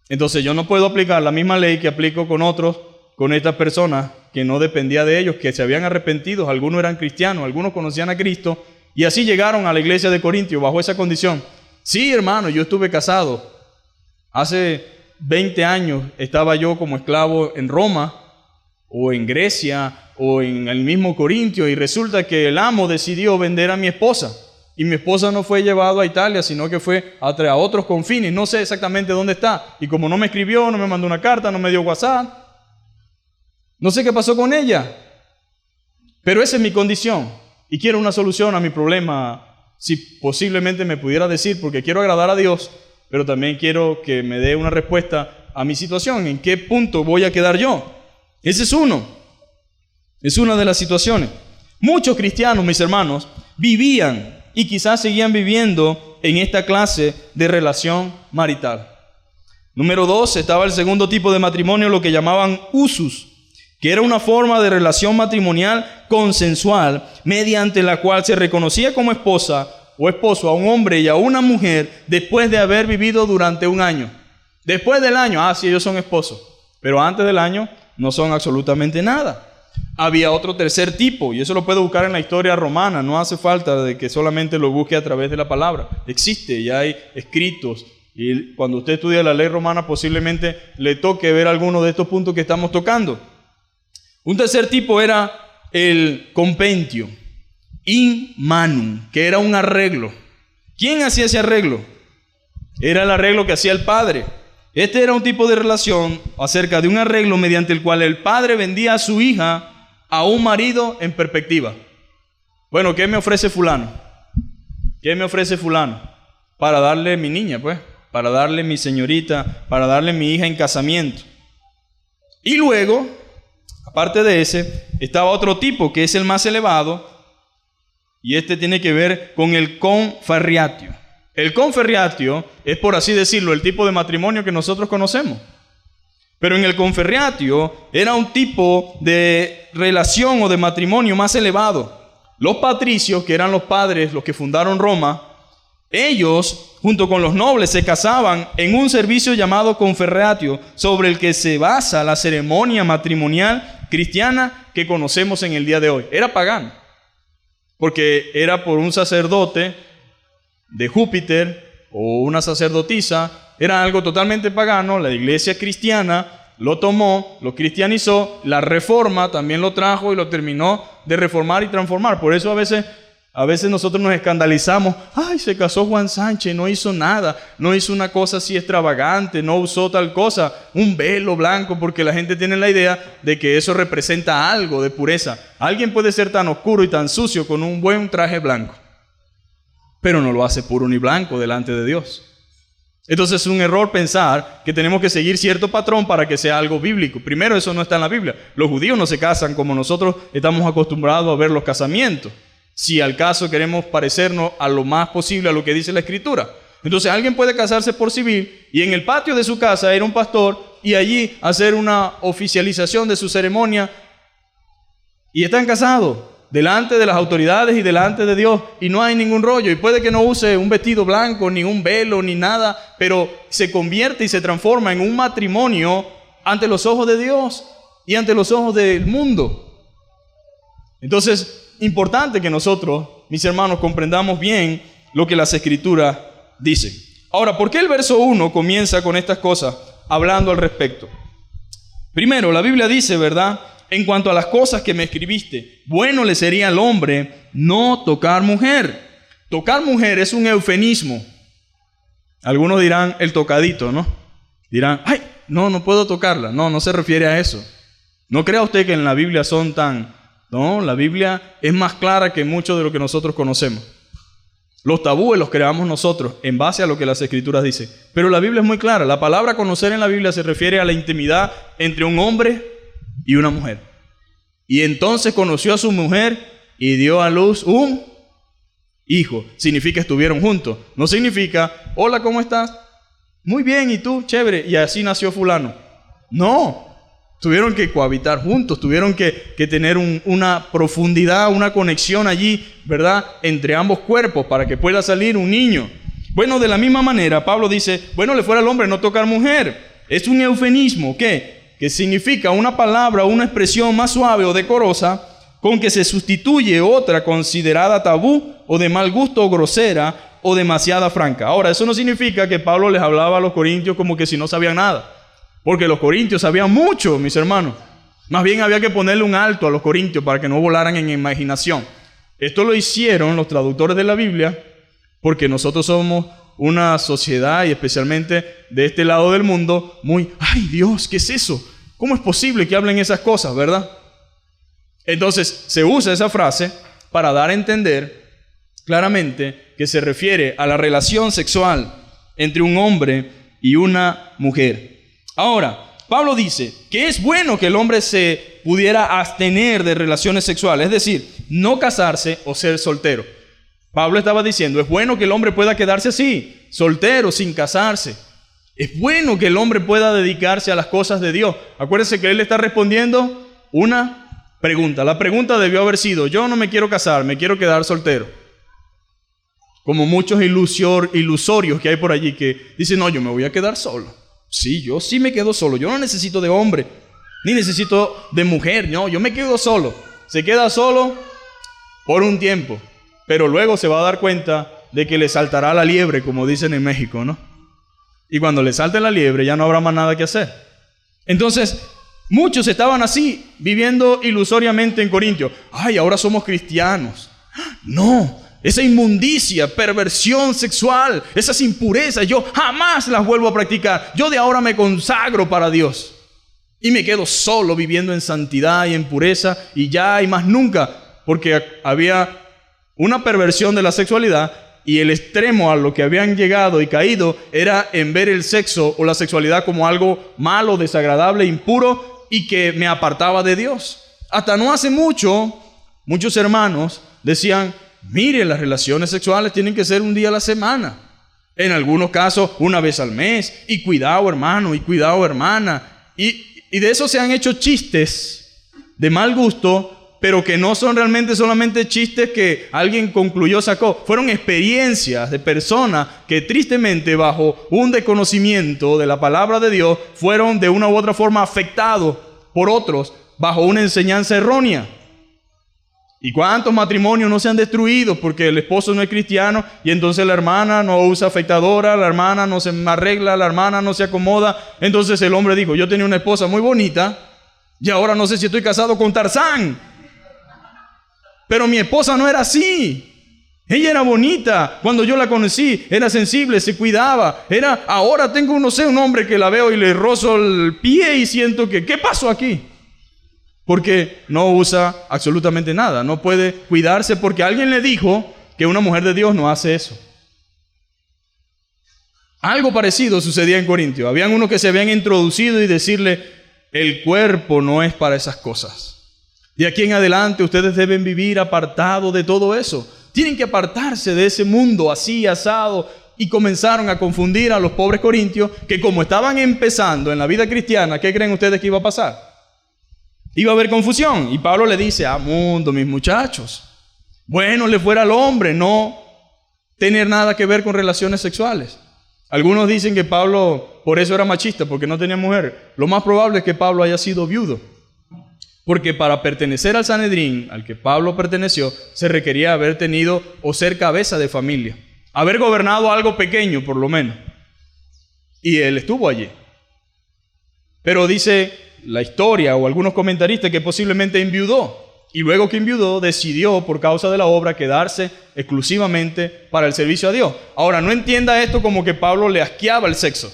Entonces yo no puedo aplicar la misma ley que aplico con otros, con estas personas que no dependía de ellos, que se habían arrepentido, algunos eran cristianos, algunos conocían a Cristo, y así llegaron a la iglesia de Corintio bajo esa condición. Sí, hermano, yo estuve casado. Hace 20 años estaba yo como esclavo en Roma, o en Grecia, o en el mismo Corintio, y resulta que el amo decidió vender a mi esposa. Y mi esposa no fue llevada a Italia, sino que fue a otros confines. No sé exactamente dónde está. Y como no me escribió, no me mandó una carta, no me dio WhatsApp, no sé qué pasó con ella. Pero esa es mi condición. Y quiero una solución a mi problema, si posiblemente me pudiera decir, porque quiero agradar a Dios, pero también quiero que me dé una respuesta a mi situación. ¿En qué punto voy a quedar yo? Ese es uno. Es una de las situaciones. Muchos cristianos, mis hermanos, vivían y quizás seguían viviendo en esta clase de relación marital. Número 2, estaba el segundo tipo de matrimonio, lo que llamaban usus, que era una forma de relación matrimonial consensual, mediante la cual se reconocía como esposa o esposo a un hombre y a una mujer después de haber vivido durante un año. Después del año, sí, ellos son esposos, pero antes del año no son absolutamente nada. Había otro tercer tipo, y eso lo puede buscar en la historia romana, no hace falta de que solamente lo busque a través de la palabra. Existe, ya hay escritos, y cuando usted estudia la ley romana posiblemente le toque ver alguno de estos puntos que estamos tocando. Un tercer tipo era el compendio, in manum, que era un arreglo. ¿Quién hacía ese arreglo? Era el arreglo que hacía el padre. Este era un tipo de relación acerca de un arreglo mediante el cual el padre vendía a su hija a un marido en perspectiva. Bueno, ¿qué me ofrece fulano? ¿Qué me ofrece fulano? Para darle mi niña, pues, para darle mi señorita, para darle mi hija en casamiento. Y luego, aparte de ese, estaba otro tipo que es el más elevado, y este tiene que ver con el conferriatio. El conferriatio es, por así decirlo, el tipo de matrimonio que nosotros conocemos. Pero en el conferriatio era un tipo de relación o de matrimonio más elevado. Los patricios, que eran los padres, los que fundaron Roma, ellos, junto con los nobles, se casaban en un servicio llamado conferriatio, sobre el que se basa la ceremonia matrimonial cristiana que conocemos en el día de hoy. Era pagano. porque era por un sacerdote de Júpiter o una sacerdotisa, era algo totalmente pagano. La iglesia cristiana lo tomó, lo cristianizó, la reforma también lo trajo y lo terminó de reformar y transformar. Por eso a veces nosotros nos escandalizamos. Ay, se casó Juan Sánchez, no hizo nada, no hizo una cosa así extravagante, no usó tal cosa, un velo blanco, porque la gente tiene la idea de que eso representa algo de pureza. Alguien puede ser tan oscuro y tan sucio con un buen traje blanco, pero no lo hace puro ni blanco delante de Dios. Entonces es un error pensar que tenemos que seguir cierto patrón para que sea algo bíblico. Primero, eso no está en la Biblia. Los judíos no se casan como nosotros estamos acostumbrados a ver los casamientos, si al caso queremos parecernos a lo más posible a lo que dice la Escritura. Entonces alguien puede casarse por civil y en el patio de su casa ir a un pastor y allí hacer una oficialización de su ceremonia y están casados delante de las autoridades y delante de Dios y no hay ningún rollo. Y puede que no use un vestido blanco, ni un velo, ni nada, pero se convierte y se transforma en un matrimonio ante los ojos de Dios y ante los ojos del mundo. Entonces, importante que nosotros, mis hermanos, comprendamos bien lo que las Escrituras dicen. Ahora, ¿por qué el verso 1 comienza con estas cosas hablando al respecto? Primero, la Biblia dice, ¿verdad? En cuanto a las cosas que me escribiste, bueno le sería al hombre no tocar mujer. Tocar mujer es un eufemismo. Algunos dirán el tocadito, ¿no? Dirán, ay, no puedo tocarla. No se refiere a eso. No crea usted que en la Biblia son tan... No, la Biblia es más clara que mucho de lo que nosotros conocemos. Los tabúes los creamos nosotros en base a lo que las Escrituras dicen. Pero la Biblia es muy clara. La palabra conocer en la Biblia se refiere a la intimidad entre un hombre y una mujer. Y entonces conoció a su mujer y dio a luz un hijo. Significa estuvieron juntos. No significa, hola, ¿cómo estás? Muy bien, ¿y tú? Chévere. Y así nació fulano. No. Tuvieron que cohabitar juntos, tuvieron que tener una profundidad, una conexión allí, ¿verdad? Entre ambos cuerpos para que pueda salir un niño. Bueno, de la misma manera, Pablo dice, bueno, le fuera al hombre no tocar mujer. Es un eufemismo, ¿qué? Que significa una palabra, una expresión más suave o decorosa con que se sustituye otra considerada tabú o de mal gusto o grosera o demasiada franca. Ahora, eso no significa que Pablo les hablaba a los corintios como que si no sabían nada. Porque los corintios sabían mucho, mis hermanos. Más bien había que ponerle un alto a los corintios para que no volaran en imaginación. Esto lo hicieron los traductores de la Biblia porque nosotros somos una sociedad, y especialmente de este lado del mundo, muy, ¡ay Dios! ¿Qué es eso? ¿Cómo es posible que hablen esas cosas, verdad? Entonces se usa esa frase para dar a entender claramente que se refiere a la relación sexual entre un hombre y una mujer. Ahora, Pablo dice que es bueno que el hombre se pudiera abstener de relaciones sexuales, es decir, no casarse o ser soltero. Pablo estaba diciendo, es bueno que el hombre pueda quedarse así, soltero, sin casarse. Es bueno que el hombre pueda dedicarse a las cosas de Dios. Acuérdense que él está respondiendo una pregunta. La pregunta debió haber sido, yo no me quiero casar, me quiero quedar soltero. Como muchos ilusorios que hay por allí que dicen, no, yo me voy a quedar solo. Sí, yo sí me quedo solo. Yo no necesito de hombre, ni necesito de mujer. No, yo me quedo solo. Se queda solo por un tiempo, pero luego se va a dar cuenta de que le saltará la liebre, como dicen en México, ¿no? Y cuando le salte la liebre ya no habrá más nada que hacer. Entonces, muchos estaban así, viviendo ilusoriamente en Corintio. Ay, ahora somos cristianos. No. Esa inmundicia, perversión sexual, esas impurezas, yo jamás las vuelvo a practicar. Yo de ahora me consagro para Dios. Y me quedo solo viviendo en santidad y en pureza y ya y más nunca. Porque había una perversión de la sexualidad y el extremo a lo que habían llegado y caído era en ver el sexo o la sexualidad como algo malo, desagradable, impuro y que me apartaba de Dios. Hasta no hace mucho, muchos hermanos decían, mire, las relaciones sexuales tienen que ser un día a la semana. En algunos casos, una vez al mes. Y cuidado, hermano, y cuidado, hermana. Y de eso se han hecho chistes de mal gusto, pero que no son realmente solamente chistes que alguien concluyó, sacó. Fueron experiencias de personas que tristemente, bajo un desconocimiento de la palabra de Dios, fueron de una u otra forma afectados por otros bajo una enseñanza errónea. ¿Y cuántos matrimonios no se han destruido porque el esposo no es cristiano y entonces la hermana no usa afeitadora, la hermana no se arregla, la hermana no se acomoda? Entonces el hombre dijo, yo tenía una esposa muy bonita y ahora no sé si estoy casado con Tarzán. Pero mi esposa no era así. Ella era bonita. Cuando yo la conocí, era sensible, se cuidaba. Ahora tengo, no sé, un hombre que la veo y le rozo el pie y siento que, ¿qué pasó aquí? Porque no usa absolutamente nada. No puede cuidarse porque alguien le dijo que una mujer de Dios no hace eso. Algo parecido sucedía en Corintio. Habían unos que se habían introducido y decirle, el cuerpo no es para esas cosas. De aquí en adelante ustedes deben vivir apartados de todo eso. Tienen que apartarse de ese mundo así, asado. Y comenzaron a confundir a los pobres corintios que como estaban empezando en la vida cristiana, ¿qué creen ustedes que iba a pasar? Iba a haber confusión. Y Pablo le dice, mundo, mis muchachos, bueno le fuera al hombre no tener nada que ver con relaciones sexuales. Algunos dicen que Pablo por eso era machista, porque no tenía mujer. Lo más probable es que Pablo haya sido viudo. Porque para pertenecer al Sanedrín, al que Pablo perteneció, se requería haber tenido o ser cabeza de familia. Haber gobernado algo pequeño, por lo menos. Y él estuvo allí. Pero dice la historia o algunos comentaristas que posiblemente enviudó. Y luego que enviudó, decidió por causa de la obra quedarse exclusivamente para el servicio a Dios. Ahora, no entienda esto como que Pablo le asqueaba el sexo.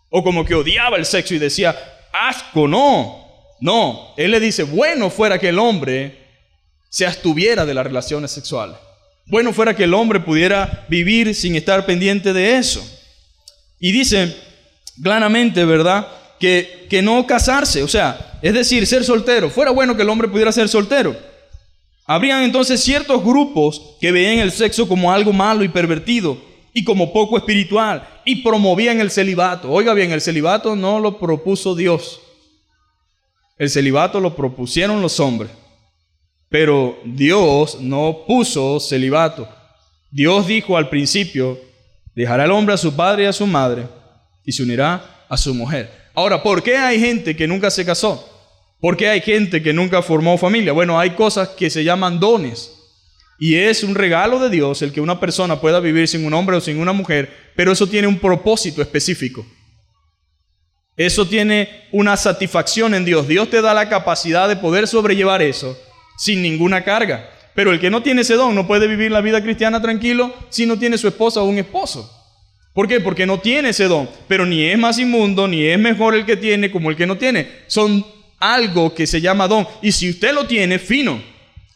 O como que odiaba el sexo y decía, asco, no. No, él le dice, bueno fuera que el hombre se abstuviera de las relaciones sexuales. Bueno fuera que el hombre pudiera vivir sin estar pendiente de eso. Y dice claramente, ¿verdad?, que no casarse, o sea, es decir, ser soltero. Fuera bueno que el hombre pudiera ser soltero. Habrían entonces ciertos grupos que veían el sexo como algo malo y pervertido y como poco espiritual y promovían el celibato. Oiga bien, el celibato no lo propuso Dios. El celibato lo propusieron los hombres, pero Dios no puso celibato. Dios dijo al principio, dejará el hombre a su padre y a su madre y se unirá a su mujer. Ahora, ¿por qué hay gente que nunca se casó? ¿Por qué hay gente que nunca formó familia? Bueno, hay cosas que se llaman dones y es un regalo de Dios el que una persona pueda vivir sin un hombre o sin una mujer, pero eso tiene un propósito específico. Eso tiene una satisfacción en Dios. Dios te da la capacidad de poder sobrellevar eso sin ninguna carga. Pero el que no tiene ese don no puede vivir la vida cristiana tranquilo si no tiene su esposa o un esposo. ¿Por qué? Porque no tiene ese don. Pero ni es más inmundo, ni es mejor el que tiene como el que no tiene. Son algo que se llama don. Y si usted lo tiene, fino.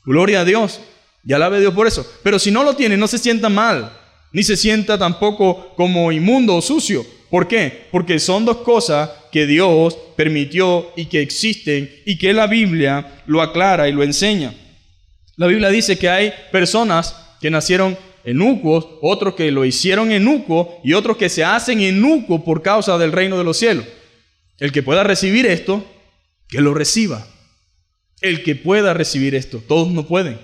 Gloria a Dios. Y alabe a Dios por eso. Pero si no lo tiene, no se sienta mal. Ni se sienta tampoco como inmundo o sucio. ¿Por qué? Porque son dos cosas que Dios permitió y que existen y que la Biblia lo aclara y lo enseña. La Biblia dice que hay personas que nacieron eunucos, otros que lo hicieron eunuco y otros que se hacen eunuco por causa del reino de los cielos. El que pueda recibir esto, que lo reciba. El que pueda recibir esto, todos no pueden.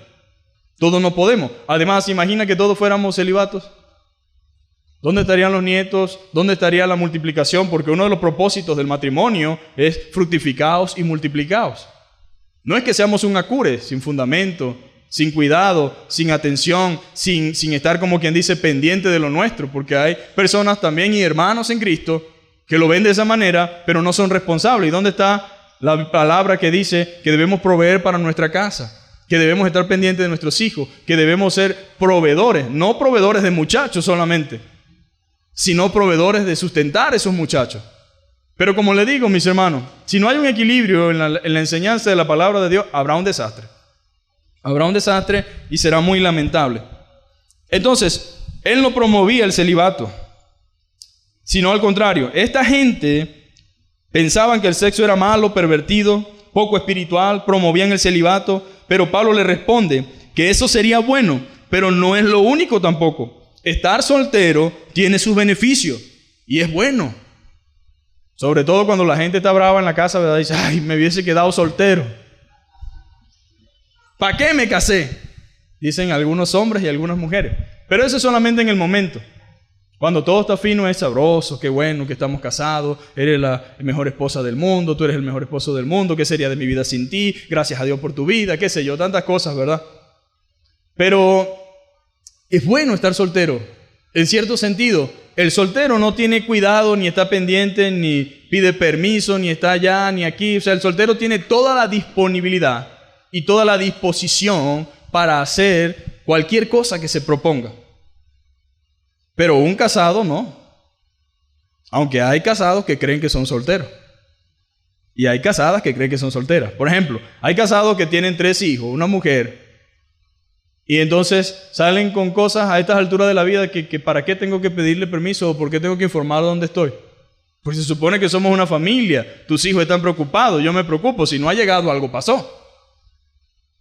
Todos no podemos. Además, imagina que todos fuéramos celibatos. ¿Dónde estarían los nietos? ¿Dónde estaría la multiplicación? Porque uno de los propósitos del matrimonio es fructificaos y multiplicaos. No es que seamos un acure, sin fundamento, sin cuidado, sin atención, sin estar como quien dice pendiente de lo nuestro, porque hay personas también y hermanos en Cristo que lo ven de esa manera, pero no son responsables. ¿Y dónde está la palabra que dice que debemos proveer para nuestra casa? Que debemos estar pendientes de nuestros hijos, que debemos ser proveedores, no proveedores de muchachos solamente, sino proveedores de sustentar a esos muchachos. Pero como le digo, mis hermanos, si no hay un equilibrio en la enseñanza de la palabra de Dios, habrá un desastre. Habrá un desastre y será muy lamentable. Entonces, él no promovía el celibato, sino al contrario. Esta gente pensaban que el sexo era malo, pervertido, poco espiritual, promovían el celibato, pero Pablo le responde que eso sería bueno, pero no es lo único tampoco. Estar soltero tiene sus beneficios y es bueno. Sobre todo cuando la gente está brava en la casa, ¿verdad? Dice, ay, me hubiese quedado soltero. ¿Para qué me casé? Dicen algunos hombres y algunas mujeres. Pero eso es solamente en el momento. Cuando todo está fino es sabroso, qué bueno que estamos casados, eres la mejor esposa del mundo, tú eres el mejor esposo del mundo, ¿qué sería de mi vida sin ti? Gracias a Dios por tu vida, qué sé yo, tantas cosas, ¿verdad? Pero es bueno estar soltero, en cierto sentido. El soltero no tiene cuidado, ni está pendiente, ni pide permiso, ni está allá, ni aquí. O sea, el soltero tiene toda la disponibilidad y toda la disposición para hacer cualquier cosa que se proponga. Pero un casado no. Aunque hay casados que creen que son solteros. Y hay casadas que creen que son solteras. Por ejemplo, hay casados que tienen 3 hijos, una mujer. Y entonces salen con cosas a estas alturas de la vida que para qué tengo que pedirle permiso o por qué tengo que informar dónde estoy. Pues se supone que somos una familia, tus hijos están preocupados, yo me preocupo, si no ha llegado algo pasó.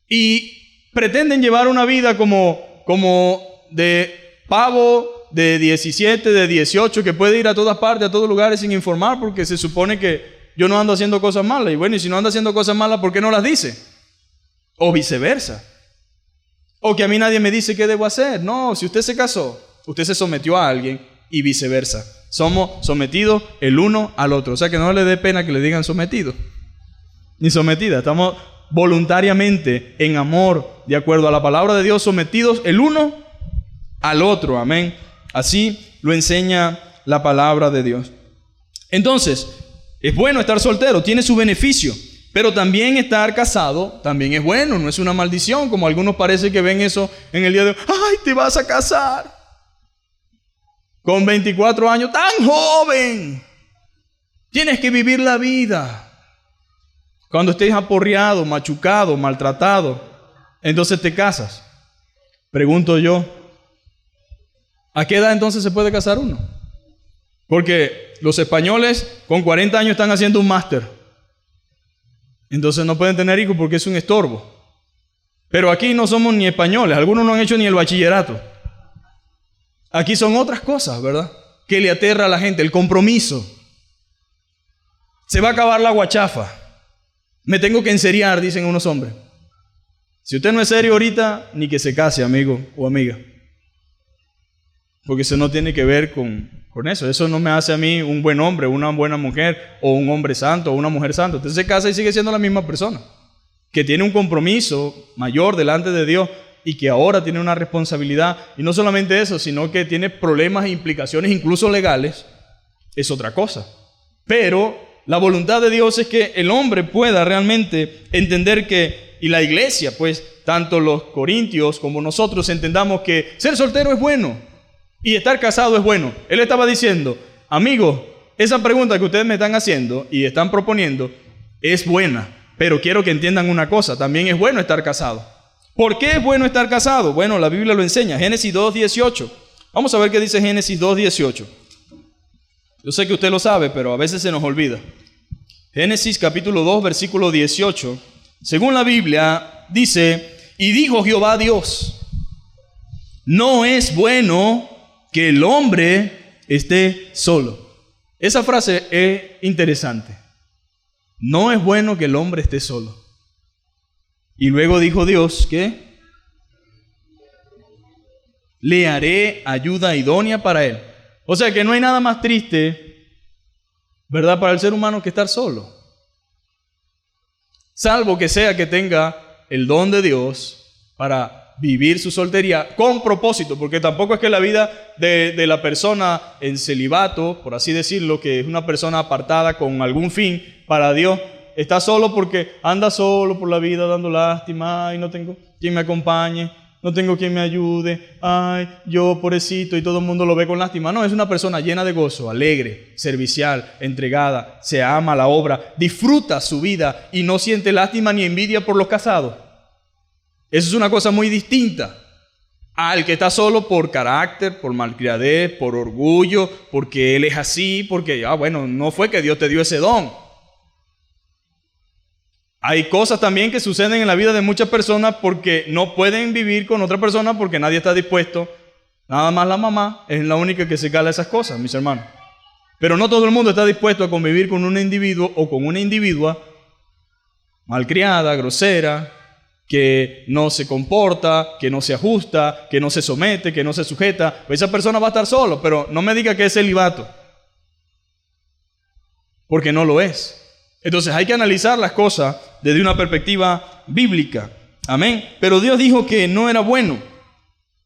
Y pretenden llevar una vida como de pavo de 17, de 18, que puede ir a todas partes, a todos lugares sin informar, porque se supone que yo no ando haciendo cosas malas. Y bueno, y si no ando haciendo cosas malas, ¿por qué no las dice? O viceversa. O que a mí nadie me dice qué debo hacer. No, si usted se casó, usted se sometió a alguien y viceversa. Somos sometidos el uno al otro. O sea que no le dé pena que le digan sometido ni sometida. Estamos voluntariamente en amor, de acuerdo a la palabra de Dios, sometidos el uno al otro. Amén. Así lo enseña la palabra de Dios. Entonces, es bueno estar soltero, tiene su beneficio. Pero también estar casado también es bueno, no es una maldición, como algunos parece que ven eso en el día de hoy. ¡Ay, te vas a casar! Con 24 años, tan joven. Tienes que vivir la vida. Cuando estés aporreado, machucado, maltratado, entonces te casas. Pregunto yo, ¿a qué edad entonces se puede casar uno? Porque los españoles con 40 años están haciendo un máster. Entonces no pueden tener hijos porque es un estorbo. Pero aquí no somos ni españoles, algunos no han hecho ni el bachillerato. Aquí son otras cosas, ¿verdad? Que le aterra a la gente, el compromiso. Se va a acabar la guachafa. Me tengo que enseriar, dicen unos hombres. Si usted no es serio ahorita, ni que se case, amigo o amiga. Porque eso no tiene que ver con eso. Eso no me hace a mí un buen hombre, una buena mujer, o un hombre santo, o una mujer santa. Usted se casa y sigue siendo la misma persona, que tiene un compromiso mayor delante de Dios y que ahora tiene una responsabilidad. Y no solamente eso, sino que tiene problemas e implicaciones incluso legales. Es otra cosa. Pero la voluntad de Dios es que el hombre pueda realmente entender que, y la iglesia, pues, tanto los corintios como nosotros entendamos que ser soltero es bueno. Y estar casado es bueno. Él estaba diciendo, amigos, esa pregunta que ustedes me están haciendo y están proponiendo es buena, pero quiero que entiendan una cosa, también es bueno estar casado. ¿Por qué es bueno estar casado? Bueno, la Biblia lo enseña, Génesis 2:18. Vamos a ver qué dice Génesis 2:18. Yo sé que usted lo sabe, pero a veces se nos olvida. Génesis capítulo 2, versículo 18. Según la Biblia, dice, y dijo Jehová Dios, no es bueno que el hombre esté solo. Esa frase es interesante. No es bueno que el hombre esté solo. Y luego dijo Dios que le haré ayuda idónea para él. O sea que no hay nada más triste, ¿verdad?, para el ser humano que estar solo. Salvo que sea que tenga el don de Dios para vivir su soltería con propósito, porque tampoco es que la vida de la persona en celibato, por así decirlo, que es una persona apartada con algún fin para Dios, está solo porque anda solo por la vida dando lástima, ay, no tengo quien me acompañe, no tengo quien me ayude, ay, yo pobrecito, y todo el mundo lo ve con lástima. No, es una persona llena de gozo, alegre, servicial, entregada, se ama la obra, disfruta su vida y no siente lástima ni envidia por los casados. Eso es una cosa muy distinta al que está solo por carácter, por malcriadez, por orgullo, porque él es así, porque, bueno, no fue que Dios te dio ese don. Hay cosas también que suceden en la vida de muchas personas porque no pueden vivir con otra persona porque nadie está dispuesto. Nada más la mamá es la única que se cala esas cosas, mis hermanos. Pero no todo el mundo está dispuesto a convivir con un individuo o con una individua malcriada, grosera, que no se comporta, que no se ajusta, que no se somete, que no se sujeta. Esa persona va a estar solo, pero no me diga que es celibato, porque no lo es. Entonces hay que analizar las cosas desde una perspectiva bíblica. Amén. Pero Dios dijo que no era bueno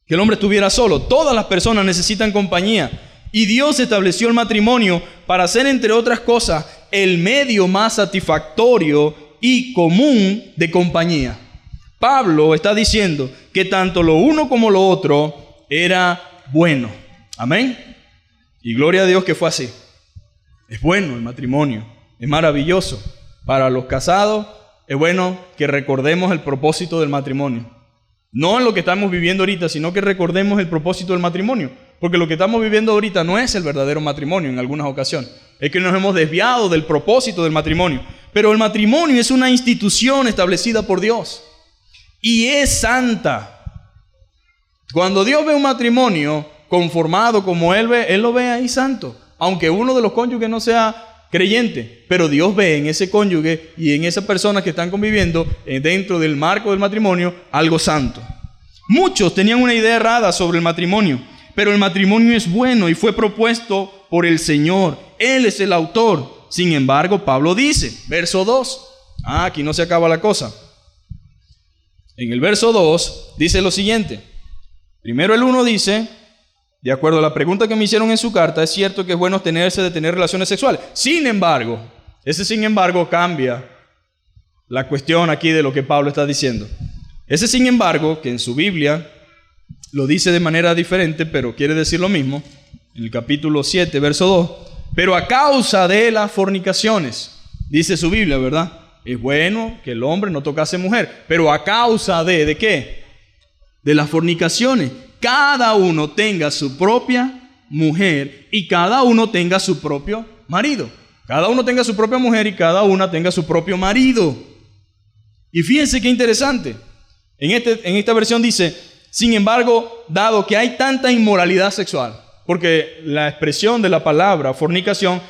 que el hombre estuviera solo. Todas las personas necesitan compañía. Y Dios estableció el matrimonio para ser, entre otras cosas, el medio más satisfactorio y común de compañía. Pablo está diciendo que tanto lo uno como lo otro era bueno. Amén. Y gloria a Dios que fue así. Es bueno el matrimonio, es maravilloso. Para los casados es bueno que recordemos el propósito del matrimonio. No en lo que estamos viviendo ahorita, sino que recordemos el propósito del matrimonio. Porque lo que estamos viviendo ahorita no es el verdadero matrimonio en algunas ocasiones. Es que nos hemos desviado del propósito del matrimonio. Pero el matrimonio es una institución establecida por Dios. Y es santa. Cuando Dios ve un matrimonio conformado como Él ve, Él lo ve ahí santo. Aunque uno de los cónyuges no sea creyente, pero Dios ve en ese cónyuge y en esas personas que están conviviendo dentro del marco del matrimonio algo santo. Muchos tenían una idea errada sobre el matrimonio, pero el matrimonio es bueno y fue propuesto por el Señor. Él es el autor. Sin embargo, Pablo dice, verso 2, aquí no se acaba la cosa. En el verso 2 dice lo siguiente. Primero el 1 dice, de acuerdo a la pregunta que me hicieron en su carta, es cierto que es bueno abstenerse de tener relaciones sexuales. Sin embargo, ese sin embargo cambia la cuestión aquí de lo que Pablo está diciendo. Ese sin embargo, que en su Biblia lo dice de manera diferente, pero quiere decir lo mismo, en el capítulo 7, verso 2, pero a causa de las fornicaciones, dice su Biblia, ¿verdad? Es bueno que el hombre no tocase mujer, pero a causa ¿de qué? De las fornicaciones. Cada uno tenga su propia mujer y cada uno tenga su propio marido. Cada uno tenga su propia mujer y cada una tenga su propio marido. Y fíjense qué interesante. En esta versión dice, sin embargo, dado que hay tanta inmoralidad sexual, porque la expresión de la palabra fornicación,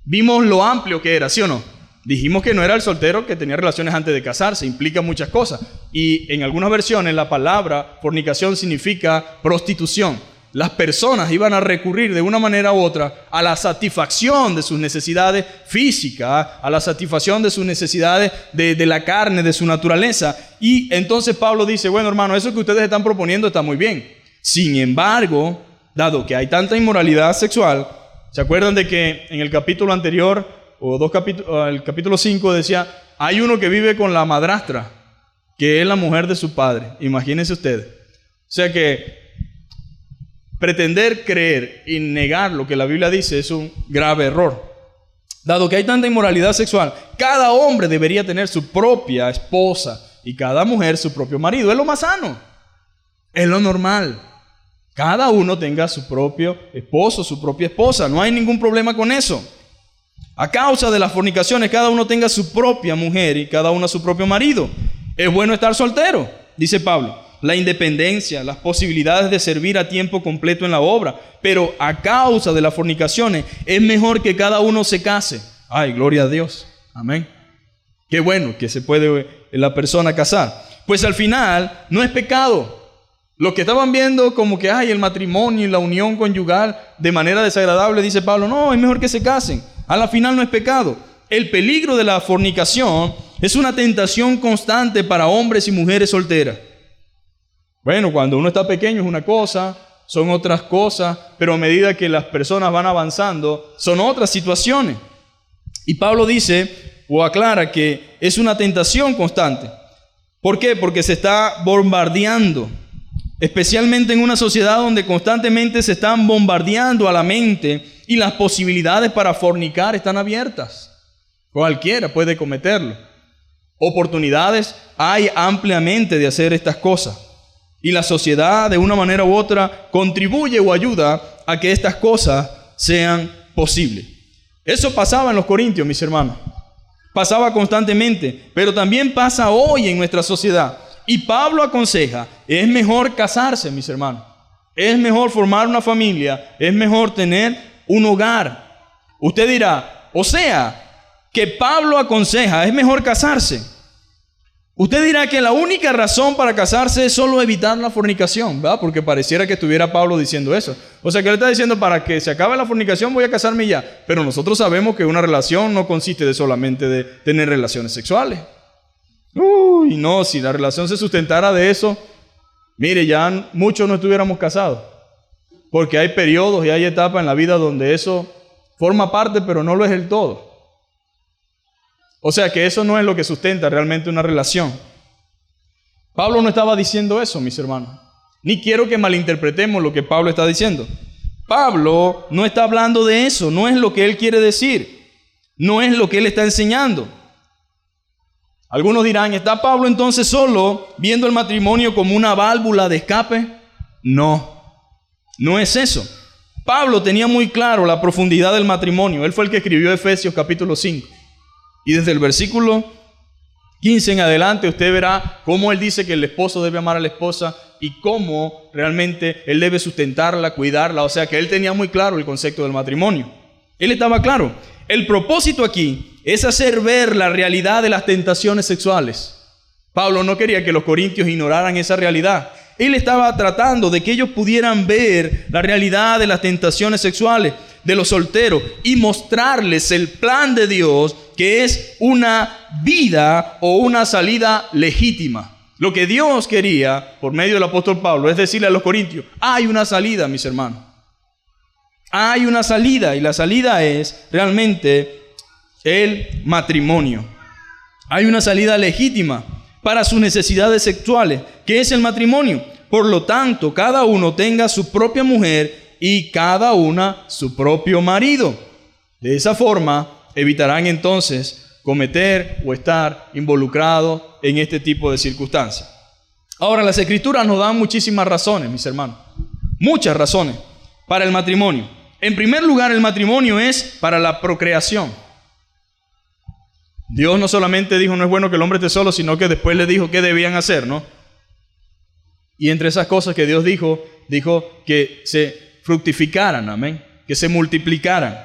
vimos lo amplio que era, ¿sí o no? Dijimos que no era el soltero que tenía relaciones antes de casarse, implica muchas cosas. Y en algunas versiones la palabra fornicación significa prostitución. Las personas iban a recurrir de una manera u otra a la satisfacción de sus necesidades físicas, a la satisfacción de sus necesidades de la carne, de su naturaleza. Y entonces Pablo dice, bueno hermano, eso que ustedes están proponiendo está muy bien. Sin embargo, dado que hay tanta inmoralidad sexual, ¿se acuerdan de que en el capítulo anterior el capítulo 5 decía, hay uno que vive con la madrastra, que es la mujer de su padre? Imagínense ustedes. O sea que pretender creer y negar lo que la Biblia dice es un grave error. Dado que hay tanta inmoralidad sexual, cada hombre debería tener su propia esposa y cada mujer su propio marido. Es lo más sano, es lo normal. Cada uno tenga su propio esposo, su propia esposa. No hay ningún problema con eso. A causa de las fornicaciones, cada uno tenga su propia mujer y cada uno su propio marido. Es bueno estar soltero, dice Pablo. La independencia, las posibilidades de servir a tiempo completo en la obra. Pero a causa de las fornicaciones, es mejor que cada uno se case. Ay, gloria a Dios. Amén. Qué bueno que se puede la persona casar. Pues al final, no es pecado. Los que estaban viendo como que hay el matrimonio y la unión conyugal de manera desagradable, dice Pablo, no, es mejor que se casen. A la final no es pecado. El peligro de la fornicación es una tentación constante para hombres y mujeres solteras. Bueno, cuando uno está pequeño es una cosa, son otras cosas, pero a medida que las personas van avanzando, son otras situaciones. Y Pablo dice, o aclara que es una tentación constante. ¿Por qué? Porque se está bombardeando, especialmente en una sociedad donde constantemente se están bombardeando a la mente y las posibilidades para fornicar están abiertas. Cualquiera puede cometerlo. Oportunidades hay ampliamente de hacer estas cosas. Y la sociedad, de una manera u otra, contribuye o ayuda a que estas cosas sean posibles. Eso pasaba en los Corintios, mis hermanos. Pasaba constantemente, pero también pasa hoy en nuestra sociedad. Y Pablo aconseja, es mejor casarse, mis hermanos. Es mejor formar una familia, es mejor tener un hogar. Usted dirá, o sea, que Pablo aconseja, es mejor casarse. Usted dirá que la única razón para casarse es solo evitar la fornicación, ¿verdad? Porque pareciera que estuviera Pablo diciendo eso. O sea, que él está diciendo, para que se acabe la fornicación voy a casarme ya. Pero nosotros sabemos que una relación no consiste de solamente de tener relaciones sexuales. Uy, no, si la relación se sustentara de eso, mire, ya muchos no estuviéramos casados. Porque hay periodos y hay etapas en la vida donde eso forma parte, pero no lo es del todo. O sea que eso no es lo que sustenta realmente una relación. Pablo no estaba diciendo eso, mis hermanos. Ni quiero que malinterpretemos lo que Pablo está diciendo. Pablo no está hablando de eso, no es lo que él quiere decir. No es lo que él está enseñando. Algunos dirán, ¿está Pablo entonces solo viendo el matrimonio como una válvula de escape? No, no es eso. Pablo tenía muy claro la profundidad del matrimonio. Él fue el que escribió Efesios capítulo 5. Y desde el versículo 15 en adelante usted verá cómo él dice que el esposo debe amar a la esposa y cómo realmente él debe sustentarla, cuidarla. O sea que él tenía muy claro el concepto del matrimonio. Él estaba claro. El propósito aquí es hacer ver la realidad de las tentaciones sexuales. Pablo no quería que los corintios ignoraran esa realidad. Él estaba tratando de que ellos pudieran ver la realidad de las tentaciones sexuales de los solteros y mostrarles el plan de Dios, que es una vida o una salida legítima. Lo que Dios quería por medio del apóstol Pablo es decirle a los corintios, hay una salida, mis hermanos. Hay una salida, y la salida es realmente el matrimonio. Hay una salida legítima para sus necesidades sexuales, que es el matrimonio. Por lo tanto, cada uno tenga su propia mujer y cada una su propio marido. De esa forma, evitarán entonces cometer o estar involucrados en este tipo de circunstancias. Ahora, las Escrituras nos dan muchísimas razones, mis hermanos. Muchas razones para el matrimonio. En primer lugar, el matrimonio es para la procreación. Dios no solamente dijo no es bueno que el hombre esté solo, sino que después le dijo qué debían hacer, ¿no? Y entre esas cosas que Dios dijo que se fructificaran, amén, que se multiplicaran.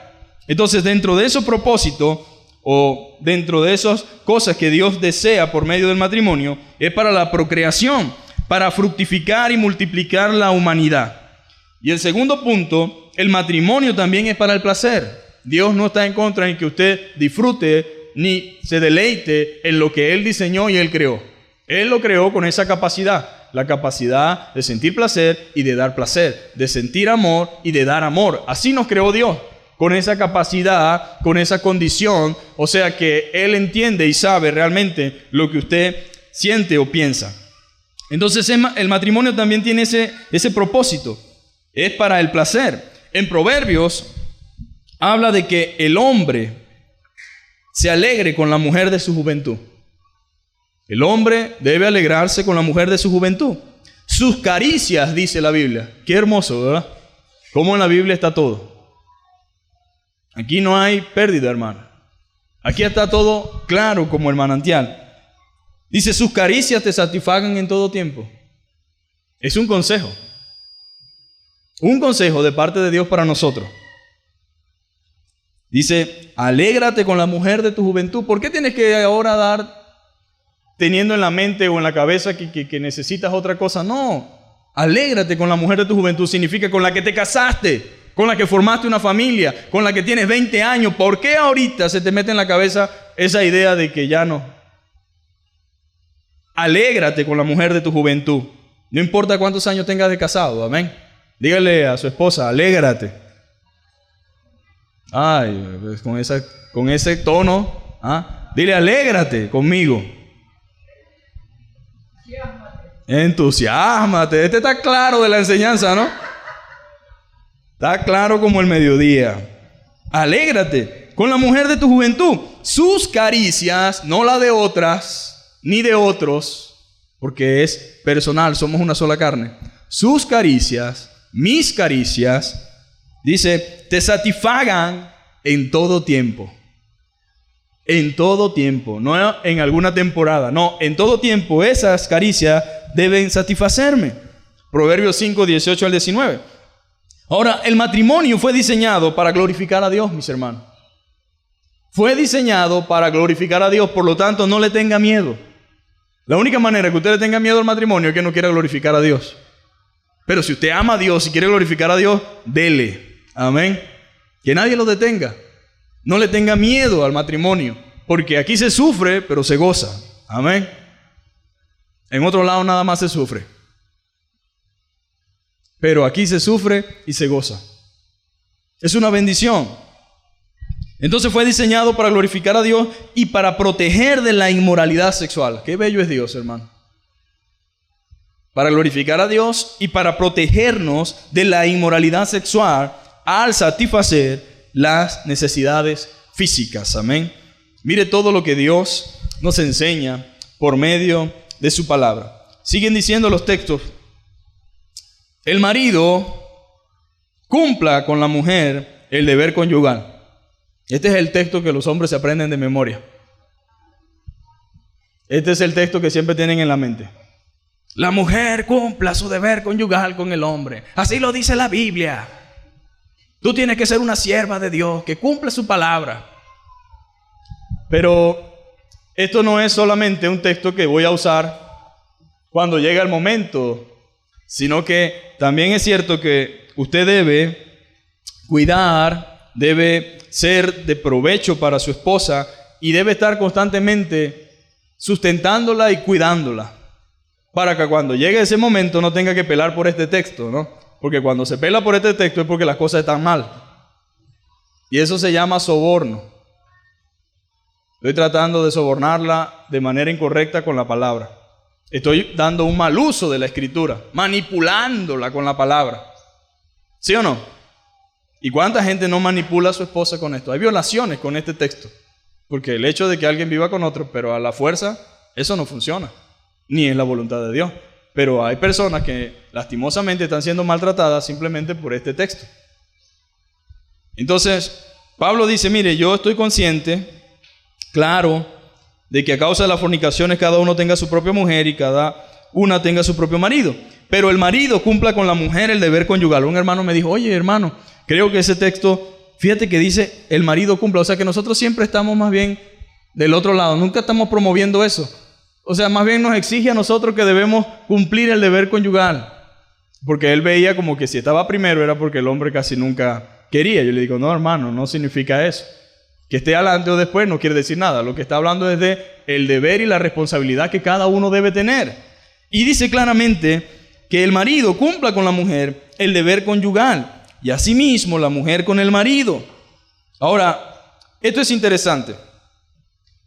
Entonces, dentro de esos propósitos o dentro de esas cosas que Dios desea por medio del matrimonio, es para la procreación, para fructificar y multiplicar la humanidad. Y el segundo punto, el matrimonio también es para el placer. Dios no está en contra en que usted disfrute ni se deleite en lo que Él diseñó y Él creó. Él lo creó con esa capacidad, la capacidad de sentir placer y de dar placer, de sentir amor y de dar amor. Así nos creó Dios, con esa capacidad, con esa condición, o sea que Él entiende y sabe realmente lo que usted siente o piensa. Entonces el matrimonio también tiene ese propósito, es para el placer. En Proverbios habla de que el hombre se alegre con la mujer de su juventud. El hombre debe alegrarse con la mujer de su juventud. Sus caricias, dice la Biblia. Qué hermoso, ¿verdad? Cómo en la Biblia está todo. Aquí no hay pérdida, hermano. Aquí está todo claro como el manantial. Dice, sus caricias te satisfagan en todo tiempo. Es un consejo. Un consejo de parte de Dios para nosotros. Dice, alégrate con la mujer de tu juventud. ¿Por qué tienes que ahora dar teniendo en la mente o en la cabeza que necesitas otra cosa? No, alégrate con la mujer de tu juventud. Significa con la que te casaste, con la que formaste una familia, con la que tienes 20 años. ¿Por qué ahorita se te mete en la cabeza esa idea de que ya no? Alégrate con la mujer de tu juventud. No importa cuántos años tengas de casado, amén. Dígale a su esposa, alégrate. Ay, pues con ese tono, dile, alégrate conmigo. Entusiásmate. Este está claro de la enseñanza, ¿no? Está claro como el mediodía. Alégrate con la mujer de tu juventud. Sus caricias, no la de otras, ni de otros, porque es personal, somos una sola carne. Sus caricias, mis caricias, dice, te satisfagan en todo tiempo. En todo tiempo, no en alguna temporada, no, en todo tiempo esas caricias deben satisfacerme. Proverbios 5, 18 al 19. Ahora, el matrimonio fue diseñado para glorificar a Dios, mis hermanos. Fue diseñado para glorificar a Dios, por lo tanto, no le tenga miedo. La única manera que usted le tenga miedo al matrimonio es que no quiera glorificar a Dios. Pero si usted ama a Dios y quiere glorificar a Dios, dele. Amén. Que nadie lo detenga. No le tenga miedo al matrimonio, porque aquí se sufre, pero se goza. Amén. En otro lado nada más se sufre. Pero aquí se sufre y se goza. Es una bendición. Entonces fue diseñado para glorificar a Dios y para proteger de la inmoralidad sexual. Qué bello es Dios, hermano. Para glorificar a Dios y para protegernos de la inmoralidad sexual al satisfacer las necesidades físicas. Amén. Mire todo lo que Dios nos enseña por medio de su palabra. Siguen diciendo los textos: el marido cumpla con la mujer el deber conyugal. Este es el texto que los hombres se aprenden de memoria. Este es el texto que siempre tienen en la mente. La mujer cumpla su deber conyugal con el hombre. Así lo dice la Biblia. Tú tienes que ser una sierva de Dios que cumple su palabra. Pero esto no es solamente un texto que voy a usar cuando llega el momento, sino que también es cierto que usted debe cuidar, debe ser de provecho para su esposa y debe estar constantemente sustentándola y cuidándola, para que cuando llegue ese momento no tenga que pelar por este texto, ¿no? Porque cuando se pela por este texto es porque las cosas están mal. Y eso se llama soborno. Estoy tratando de sobornarla de manera incorrecta con la palabra. Estoy dando un mal uso de la escritura, manipulándola con la palabra. ¿Sí o no? ¿Y cuánta gente no manipula a su esposa con esto? Hay violaciones con este texto. Porque el hecho de que alguien viva con otro, pero a la fuerza, eso no funciona. Ni es la voluntad de Dios. Pero hay personas que lastimosamente están siendo maltratadas simplemente por este texto. Entonces, Pablo dice, mire, yo estoy consciente, claro, de que a causa de las fornicaciones cada uno tenga su propia mujer y cada una tenga su propio marido. Pero el marido cumpla con la mujer el deber conyugal. Un hermano me dijo, oye hermano, creo que ese texto, fíjate que dice el marido cumpla. O sea que nosotros siempre estamos más bien del otro lado. Nunca estamos promoviendo eso. O sea, más bien nos exige a nosotros que debemos cumplir el deber conyugal. Porque él veía como que si estaba primero era porque el hombre casi nunca quería. Yo le digo, no hermano, no significa eso. Que esté adelante o después no quiere decir nada. Lo que está hablando es de el deber y la responsabilidad que cada uno debe tener. Y dice claramente que el marido cumpla con la mujer el deber conyugal. Y asimismo la mujer con el marido. Ahora, esto es interesante.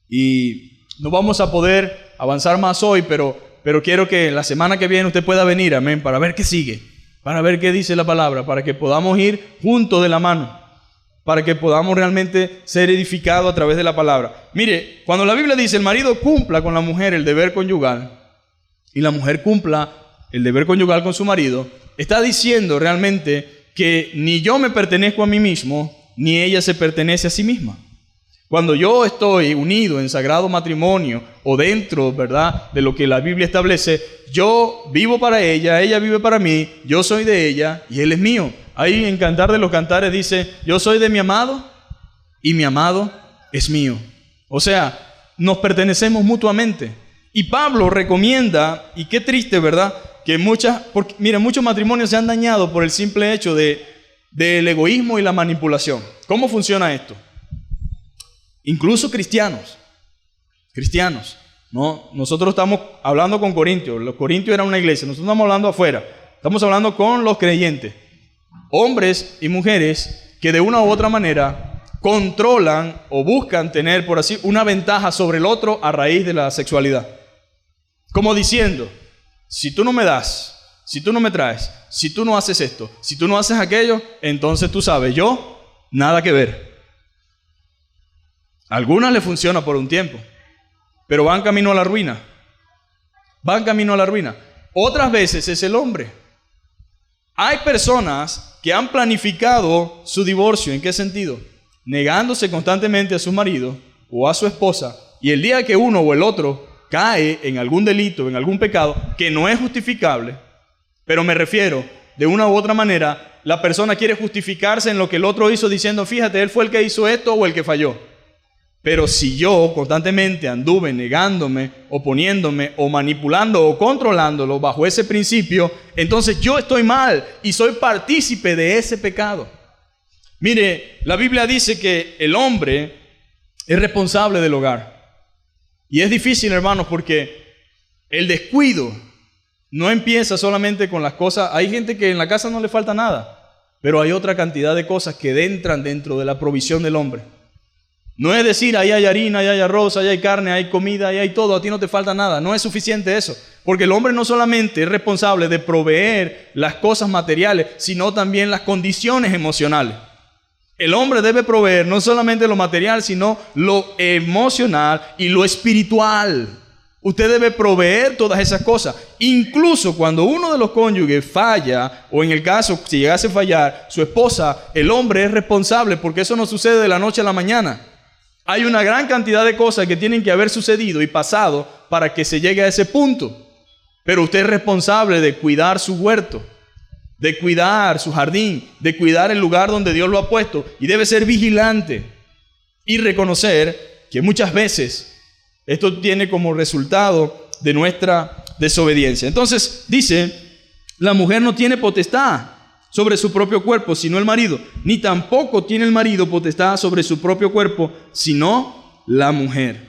Y no vamos a poder avanzar más hoy, pero quiero que la semana que viene usted pueda venir, amén, para ver qué sigue, para ver qué dice la palabra, para que podamos ir juntos de la mano, para que podamos realmente ser edificados a través de la palabra. Mire, cuando la Biblia dice el marido cumpla con la mujer el deber conyugal y la mujer cumpla el deber conyugal con su marido, está diciendo realmente que ni yo me pertenezco a mí mismo, ni ella se pertenece a sí misma. Cuando yo estoy unido en sagrado matrimonio o dentro, ¿verdad?, de lo que la Biblia establece, yo vivo para ella, ella vive para mí, yo soy de ella y él es mío. Ahí en Cantar de los Cantares dice, yo soy de mi amado y mi amado es mío. O sea, nos pertenecemos mutuamente. Y Pablo recomienda, y qué triste, ¿verdad?, que muchos matrimonios se han dañado por el simple hecho del egoísmo y la manipulación. ¿Cómo funciona esto? Incluso cristianos, ¿no? Nosotros estamos hablando con Corintios. Los Corintios eran una iglesia, nosotros estamos hablando afuera. Estamos hablando con los creyentes. Hombres y mujeres que de una u otra manera controlan o buscan tener, por así, una ventaja sobre el otro a raíz de la sexualidad. Como diciendo, si tú no me das, si tú no me traes, si tú no haces esto, si tú no haces aquello, entonces tú sabes, yo, nada que ver. A algunas les funciona por un tiempo, pero van camino a la ruina. Van camino a la ruina. Otras veces es el hombre. Hay personas que han planificado su divorcio. ¿En qué sentido? Negándose constantemente a su marido o a su esposa, y el día que uno o el otro cae en algún delito, en algún pecado, que no es justificable, pero me refiero, de una u otra manera, la persona quiere justificarse en lo que el otro hizo diciendo, fíjate, él fue el que hizo esto o el que falló. Pero si yo constantemente anduve negándome, oponiéndome o manipulando o controlándolo bajo ese principio, entonces yo estoy mal y soy partícipe de ese pecado. Mire, la Biblia dice que el hombre es responsable del hogar. Y es difícil, hermanos, porque el descuido no empieza solamente con las cosas. Hay gente que en la casa no le falta nada, pero hay otra cantidad de cosas que entran dentro de la provisión del hombre. No es decir, ahí hay harina, ahí hay arroz, ahí hay carne, hay comida, ahí hay todo, a ti no te falta nada. No es suficiente eso, porque el hombre no solamente es responsable de proveer las cosas materiales, sino también las condiciones emocionales. El hombre debe proveer no solamente lo material, sino lo emocional y lo espiritual. Usted debe proveer todas esas cosas. Incluso cuando uno de los cónyuges falla, o en el caso, si llegase a fallar, su esposa, el hombre es responsable, porque eso no sucede de la noche a la mañana. Hay una gran cantidad de cosas que tienen que haber sucedido y pasado para que se llegue a ese punto. Pero usted es responsable de cuidar su huerto, de cuidar su jardín, de cuidar el lugar donde Dios lo ha puesto. Y debe ser vigilante y reconocer que muchas veces esto tiene como resultado de nuestra desobediencia. Entonces dice, la mujer no tiene potestad sobre su propio cuerpo, sino el marido. Ni tampoco tiene el marido potestad sobre su propio cuerpo, sino la mujer.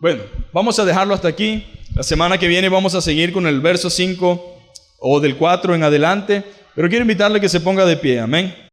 Bueno, vamos a dejarlo hasta aquí. La semana que viene vamos a seguir con el verso 5 o del 4 en adelante. Pero quiero invitarle a que se ponga de pie. Amén.